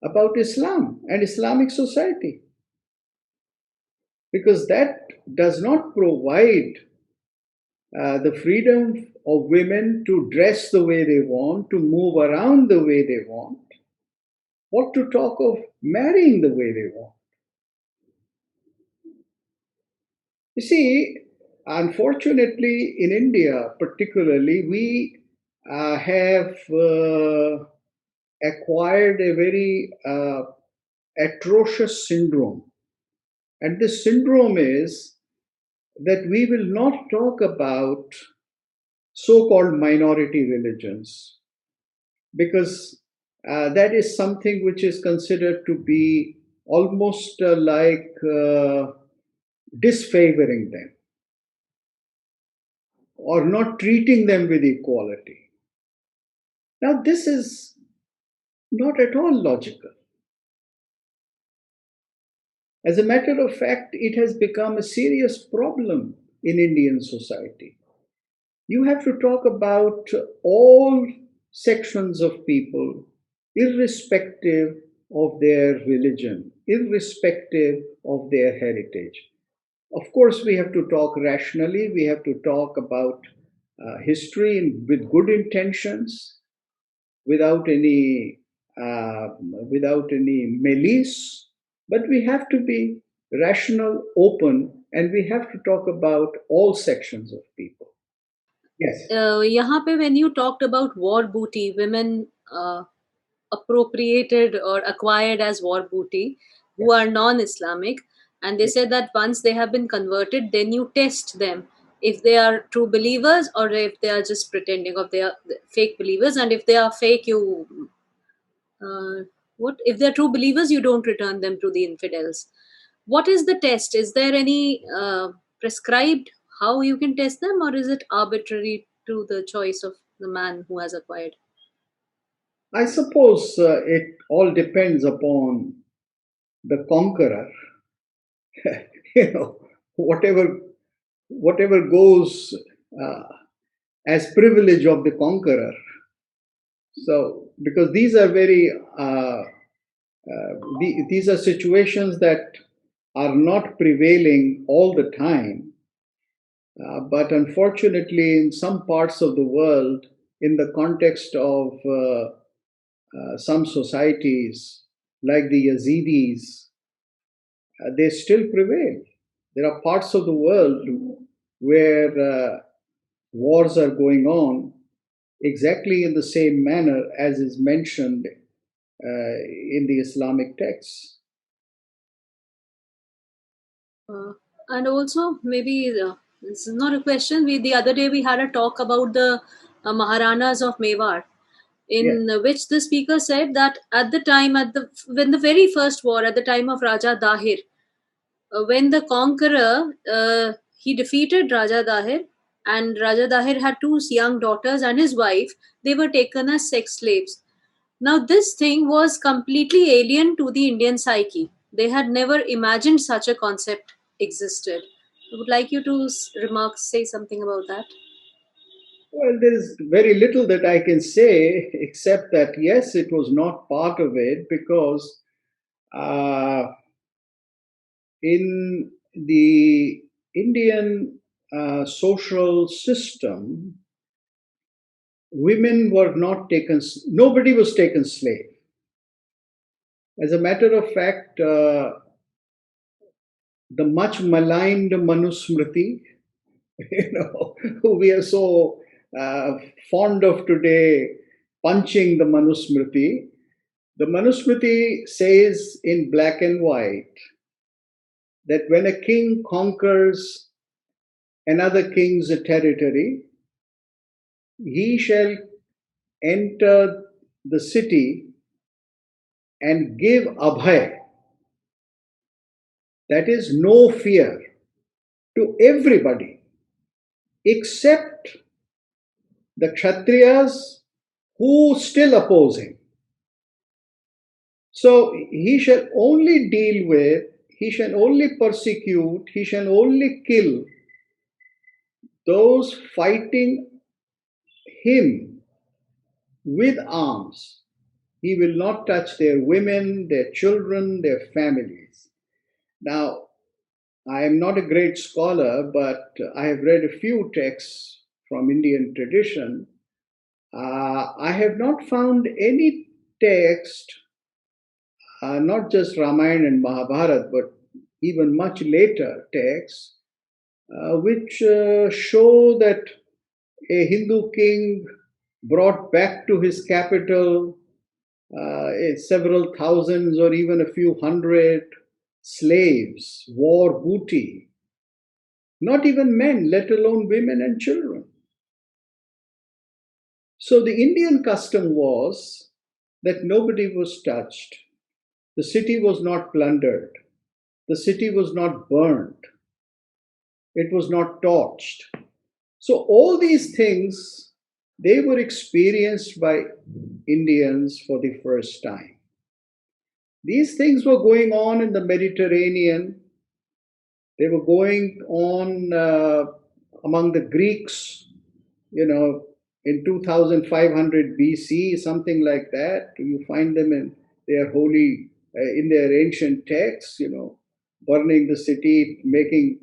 about Islam and Islamic society. Because that does not provide the freedom of women to dress the way they want, to move around the way they want. What to talk of marrying the way they want? You see, unfortunately, in India particularly, we have acquired a very atrocious syndrome. And this syndrome is that we will not talk about so called minority religions because that is something which is considered to be almost like disfavoring them or not treating them with equality. Now, this is not at all logical. As a matter of fact, it has become a serious problem in Indian society. You have to talk about all sections of people, irrespective of their religion, irrespective of their heritage. Of course, we have to talk rationally, we have to talk about history with good intentions, without any malice, but we have to be rational, open, and we have to talk about all sections of people. Yes. यहाँ पे when you talked about war booty, women appropriated or acquired as war booty who are non-Islamic, and they said that once they have been converted, then you test them if they are true believers or if they are just pretending, or they are fake believers, and if they are fake, you what if they're true believers, you don't return them to the infidels. What is the test? Is there any prescribed how you can test them, or is it arbitrary to the choice of the man who has acquired? I suppose it all depends upon the conqueror. you know, whatever goes as privilege of the conqueror. So, because these are very these are situations that are not prevailing all the time, but unfortunately, in some parts of the world, in the context of some societies like the Yazidis, they still prevail. There are parts of the world where wars are going on exactly in the same manner as is mentioned in the Islamic texts. And also, maybe this is not a question. The other day we had a talk about the Maharanas of Mewar, Yeah. in which the speaker said that at the time, when the very first war, at the time of Raja Dahir, when the conqueror he defeated Raja Dahir, and Raja Dahir had two young daughters and his wife, they were taken as sex slaves. Now, this thing was completely alien to the Indian psyche. They had never imagined such a concept existed. I would like you to say something about that. Well, there is very little that I can say except that yes, it was not part of it because uh, in the Indian social system, women were not taken, nobody was taken slave. As a matter of fact, the much maligned Manusmriti, who we are so fond of today, punching the Manusmriti. The Manusmriti says in black and white that when a king conquers another king's territory, he shall enter the city and give abhay, that is, no fear, to everybody except the Kshatriyas who still oppose him. So he shall only deal with, he shall only persecute, he shall only kill those fighting him with arms. He will not touch their women, their children, their families. Now, I am not a great scholar, but I have read a few texts from Indian tradition. I have not found any text, not just Ramayana and Mahabharata, but even much later texts, which show that a Hindu king brought back to his capital several thousands or even a few hundred slaves, war booty, not even men, let alone women and children. So the Indian custom was that nobody was touched. The city was not plundered. The city was not burned. It was not torched. So all these things, they were experienced by Indians for the first time. These things were going on in the Mediterranean. They were going on among the Greeks, in 2500 BC, something like that. You find them in their holy, in their ancient texts, burning the city, making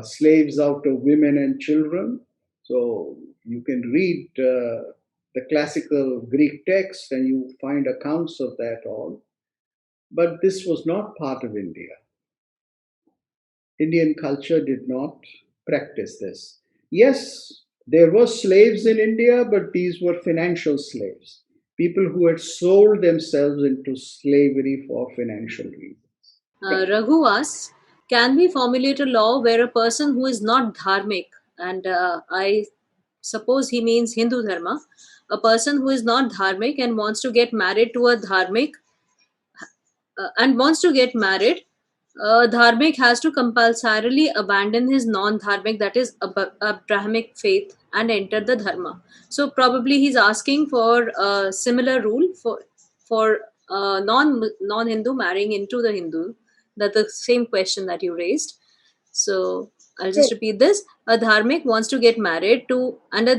slaves out of women and children. So you can read the classical Greek text and you find accounts of that all. But this was not part of India. Indian culture did not practice this. Yes, there were slaves in India, but these were financial slaves, people who had sold themselves into slavery for financial reasons. Raghu asks, can we formulate a law where a person who is not dharmic, and I suppose he means Hindu dharma, a person who is not dharmic and wants to get married to a dharmic, dharmic has to compulsorily abandon his non-dharmic, that is Abrahamic faith, and enter the dharma. So probably he's asking for a similar rule for non-Hindu marrying into the Hindu. That's the same question that you raised. So I'll just repeat this. A dharmic wants to get married to, and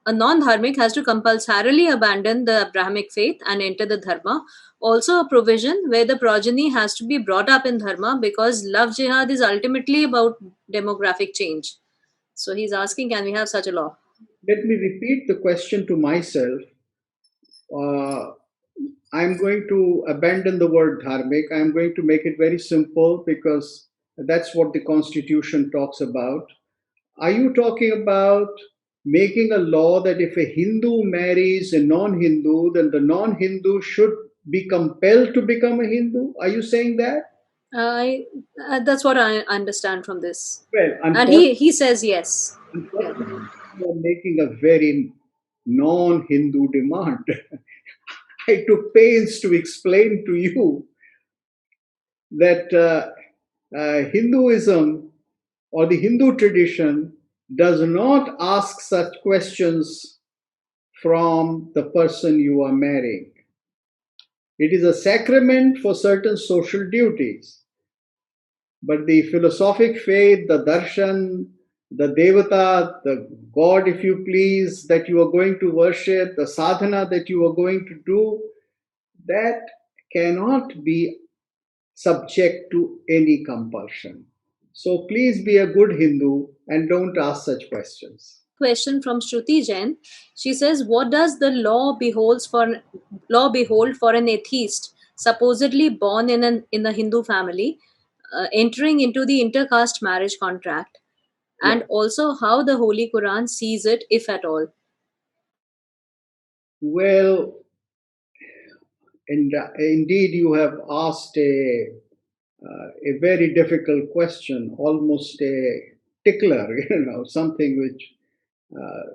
a non-dharmic has to compulsorily abandon the Abrahamic faith and enter the dharma. Also, a provision where the progeny has to be brought up in dharma, because love jihad is ultimately about demographic change. So he's asking, can we have such a law? Let me repeat the question to myself. Uh, I'm going to abandon the word dharmic. I'm going to make it very simple because that's what the Constitution talks about. Are you talking about making a law that if a Hindu marries a non Hindu, then the non Hindu should be compelled to become a Hindu? Are you saying that? I That's what I understand from this, Well, and he says yes. Yeah. unfortunately, you are making a very non Hindu demand. I took pains to explain to you that Hinduism or the Hindu tradition does not ask such questions from the person you are marrying. It is a sacrament for certain social duties. But the philosophic faith, the darshan, the devata, the God, if you please, that you are going to worship, the sadhana that you are going to do, that cannot be subject to any compulsion. So please be a good Hindu and don't ask such questions. Question from Shruti Jain. She says, "What does the law behold for an atheist, supposedly born in a Hindu family, entering into the intercaste marriage contract, Yeah. and also how the Holy Quran sees it, if at all?" Well, indeed, you have asked a very difficult question, almost a tickler, something which, uh,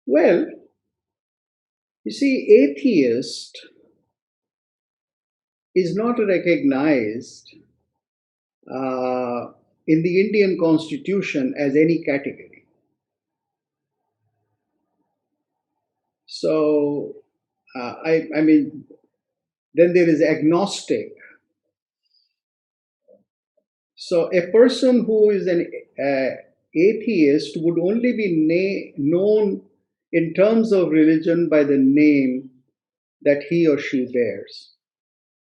well, you see, atheist is not recognized uh, in the Indian constitution as any category. So, I mean, then there is agnostic. So, a person who is an atheist would only be known in terms of religion by the name that he or she bears.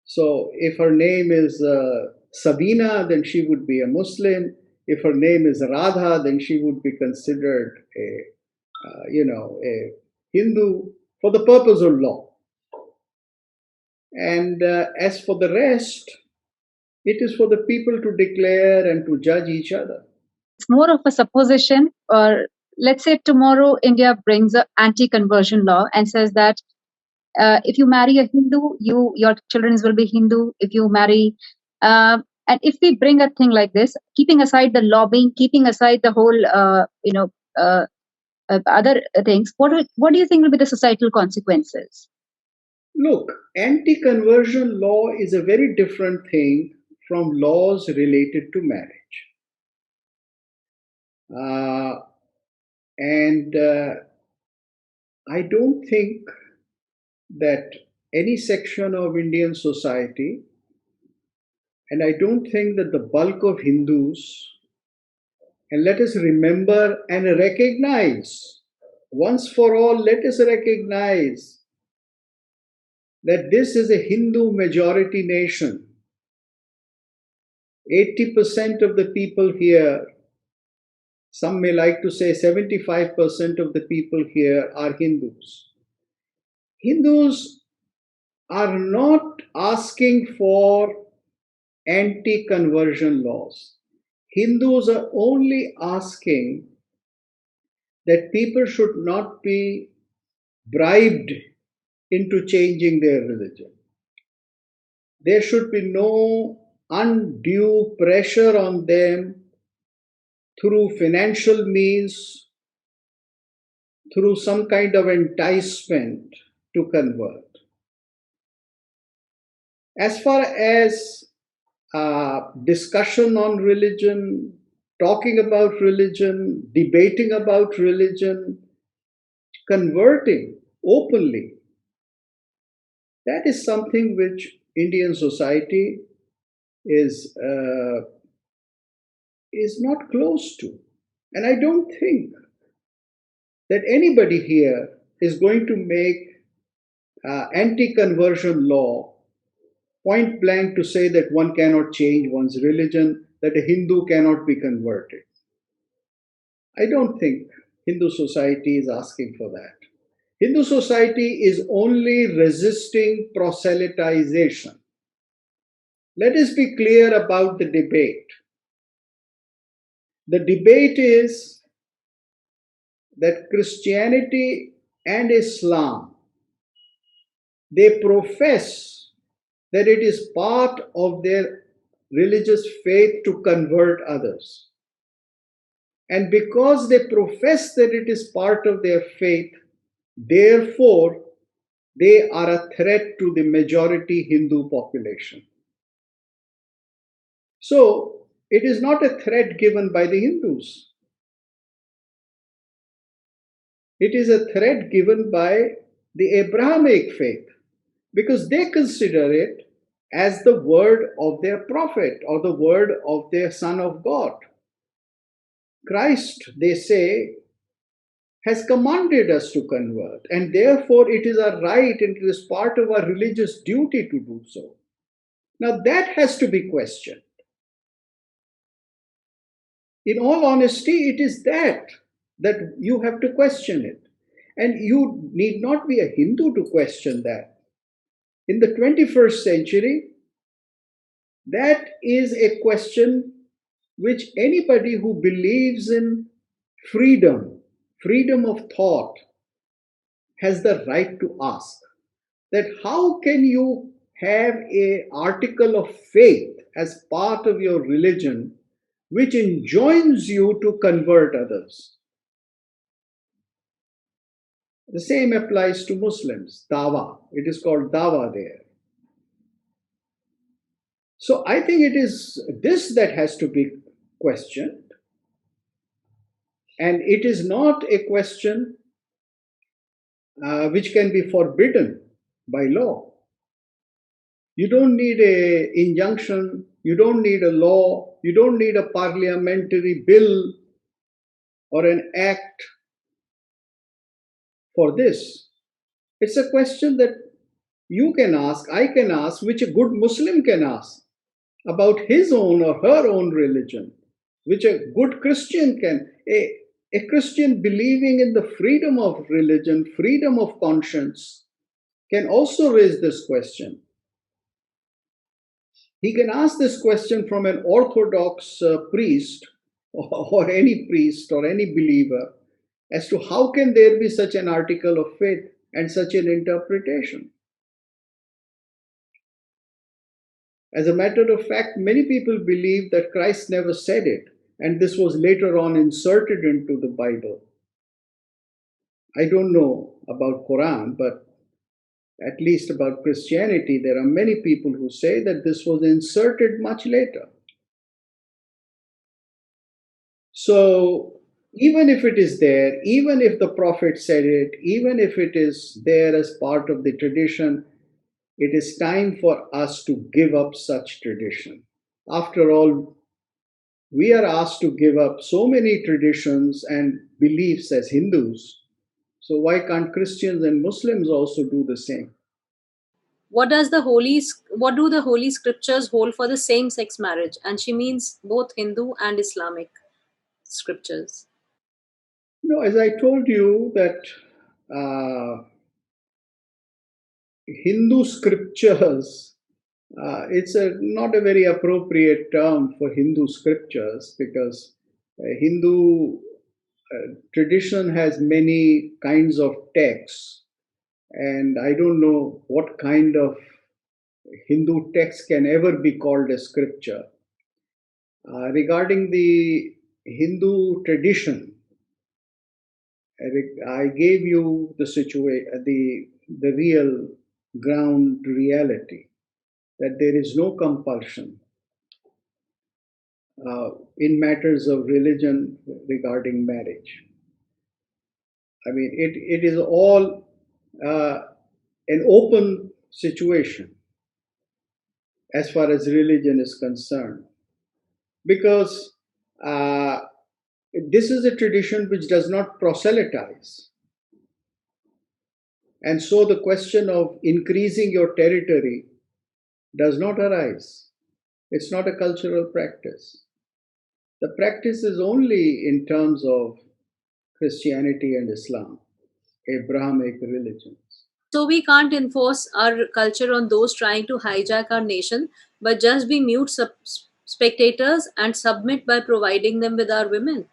So, if her name is Sabina, then she would be a Muslim. If her name is Radha, then she would be considered a Hindu for the purpose of law. And as for the rest, it is for the people to declare and to judge each other. It's more of a supposition, or let's say tomorrow India brings an anti-conversion law and says that if you marry a Hindu, your children will be Hindu. If you marry, and if we bring a thing like this, keeping aside the lobbying, keeping aside the whole, other things, what do you think will be the societal consequences? Look, anti conversion law is a very different thing from laws related to marriage. And I don't think that any section of Indian society, and I don't think that the bulk of Hindus, and let us remember and recognize, once for all, let us recognize that this is a Hindu majority nation. 80% of the people here, some may like to say 75% of the people here are Hindus. Hindus are not asking for anti conversion laws. Hindus are only asking that people should not be bribed into changing their religion. There should be no undue pressure on them through financial means, through some kind of enticement to convert. As far as discussion on religion, talking about religion, debating about religion, converting openly, that is something which Indian society is is not close to. And I don't think that anybody here is going to make anti-conversion law point blank to say that one cannot change one's religion, that a Hindu cannot be converted. I don't think Hindu society is asking for that. Hindu society is only resisting proselytization. Let us be clear about the debate. The debate is that Christianity and Islam, they profess that it is part of their religious faith to convert others. And because they profess that it is part of their faith, therefore, they are a threat to the majority Hindu population. So, it is not a threat given by the Hindus. It is a threat given by the Abrahamic faith because they consider it as the word of their prophet or the word of their Son of God. Christ, they say, has commanded us to convert, and therefore it is our right and it is part of our religious duty to do so. Now that has to be questioned. In all honesty, it is that you have to question it. And you need not be a Hindu to question that. In the 21st century, that is a question which anybody who believes in freedom of thought, has the right to ask. That how can you have an article of faith as part of your religion which enjoins you to convert others? The same applies to Muslims, dawa. It is called dawa there. So I think it is this that has to be questioned. And it is not a question which can be forbidden by law. You don't need an injunction, you don't need a law, you don't need a parliamentary bill or an act for this. It's a question that you can ask, I can ask, which a good Muslim can ask about his own or her own religion, which a good Christian can. A Christian believing in the freedom of religion, freedom of conscience, can also raise this question. He can ask this question from an Orthodox priest or any priest or any believer as to how can there be such an article of faith and such an interpretation. As a matter of fact, many people believe that Christ never said it, and this was later on inserted into the Bible. I don't know about Quran, but at least about Christianity, there are many people who say that this was inserted much later. So even if it is there, even if the Prophet said it, even if it is there as part of the tradition, it is time for us to give up such tradition. After all, we are asked to give up so many traditions and beliefs as Hindus. So why can't Christians and Muslims also do the same? What do the holy scriptures hold for the same-sex marriage? And she means both Hindu and Islamic scriptures. As I told you that Hindu scriptures, it's not a very appropriate term for Hindu scriptures because Hindu tradition has many kinds of texts, and I don't know what kind of Hindu text can ever be called a scripture. Regarding the Hindu tradition, I gave you the real ground reality that there is no compulsion in matters of religion regarding marriage. I mean, it is all an open situation as far as religion is concerned. Because this is a tradition which does not proselytize. And so the question of increasing your territory does not arise. It's not a cultural practice. The practice is only in terms of Christianity and Islam, Abrahamic religions. So we can't enforce our culture on those trying to hijack our nation, but just be mute spectators and submit by providing them with our women.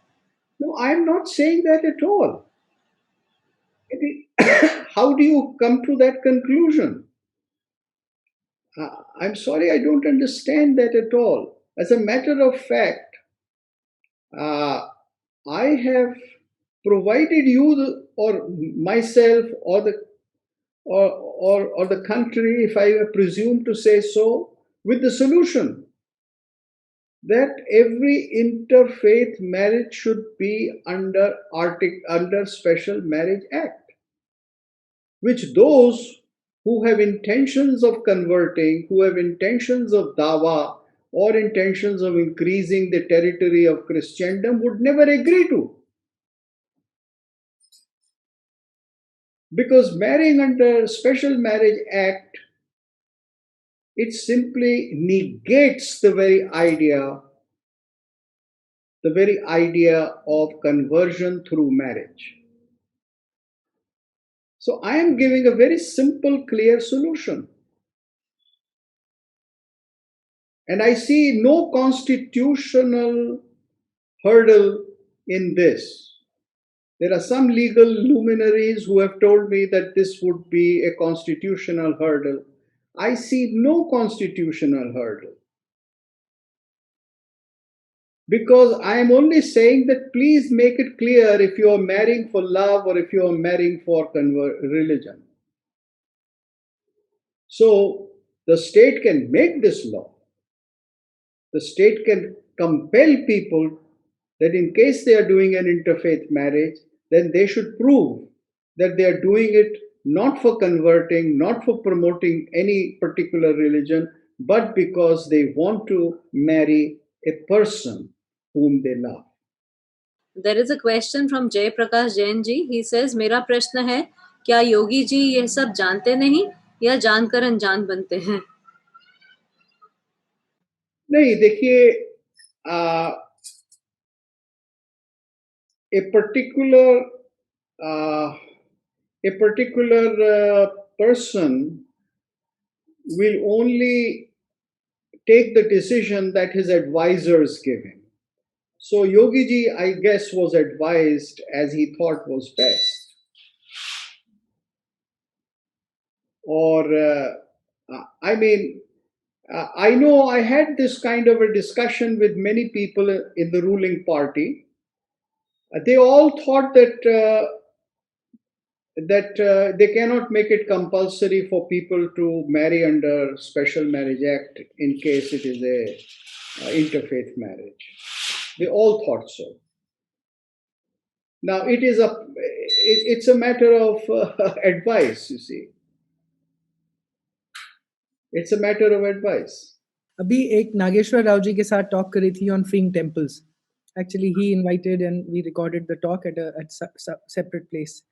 No, I'm not saying that at all. How do you come to that conclusion? I'm sorry, I don't understand that at all. As a matter of fact, I have provided you or myself or the country, if I presume to say so, with the solution that every interfaith marriage should be under Special Marriage Act, which those who have intentions of converting, who have intentions of dawa or intentions of increasing the territory of Christendom would never agree to. Because marrying under Special Marriage Act, it simply negates the very idea of conversion through marriage. So I am giving a very simple, clear solution. And I see no constitutional hurdle in this. There are some legal luminaries who have told me that this would be a constitutional hurdle. I see no constitutional hurdle. Because I am only saying that please make it clear if you are marrying for love or if you are marrying for religion. So the state can make this law. The state can compel people that in case they are doing an interfaith marriage, then they should prove that they are doing it not for converting, not for promoting any particular religion, but because they want to marry a person whom they love. There is a question from Jay Prakash Jain ji. He says, मेरा प्रश्न है, क्या योगी जी ये सब जानते नहीं या जानकर अनजान बनते हैं? नहीं, देखिए, a particular person will only take the decision that his advisors give him. So Yogi ji, I guess, was advised as he thought was best. Or, I know I had this kind of a discussion with many people in the ruling party. They all thought that they cannot make it compulsory for people to marry under Special Marriage Act in case it is a interfaith marriage. They all thought so. Now it's a matter of advice, you see. It's a matter of advice. अभी एक नागेश्वर राव जी के साथ talk करी थी on freeing temples. Actually, he invited and we recorded the talk at a separate place.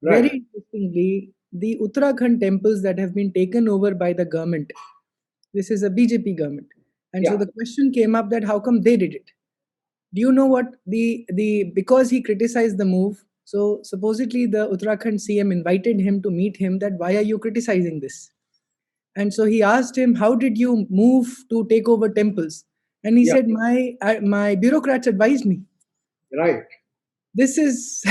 Right. Very interestingly, the Uttarakhand temples that have been taken over by the government, this is a BJP government. And so Yeah. the question came up that how come they did it? Do you know what because he criticized the move, so supposedly the Uttarakhand CM invited him to meet him that why are you criticizing this? And so he asked him, how did you move to take over temples? And he Yeah. said, my bureaucrats advised me. Right. This is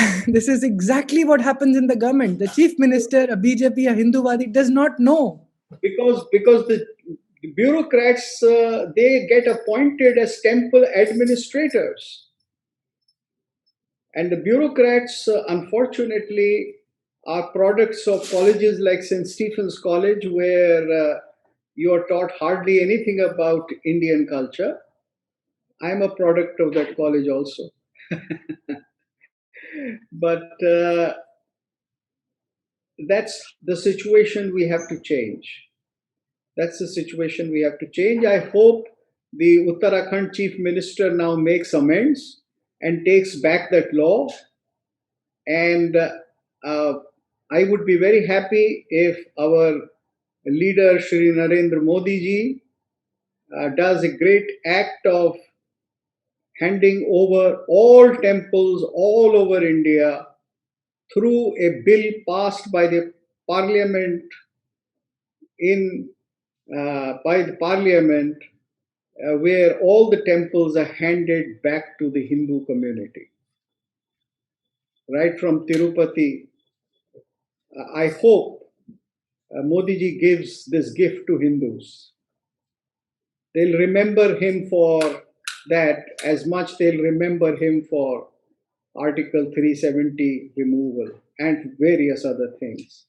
exactly what happens in the government. The chief minister, a BJP, a Hinduvadi, does not know. Because the bureaucrats, they get appointed as temple administrators. And the bureaucrats, unfortunately, are products of colleges like St. Stephen's College, where you are taught hardly anything about Indian culture. I'm a product of that college also. But that's the situation we have to change. That's the situation we have to change. I hope the Uttarakhand Chief Minister now makes amends and takes back that law. And I would be very happy if our leader, Shri Narendra Modi ji, does a great act of handing over all temples all over India through a bill passed by the parliament where all the temples are handed back to the Hindu community. Right from Tirupati, I hope Modi ji gives this gift to Hindus. They'll remember him for that as much they'll remember him for Article 370 removal and various other things.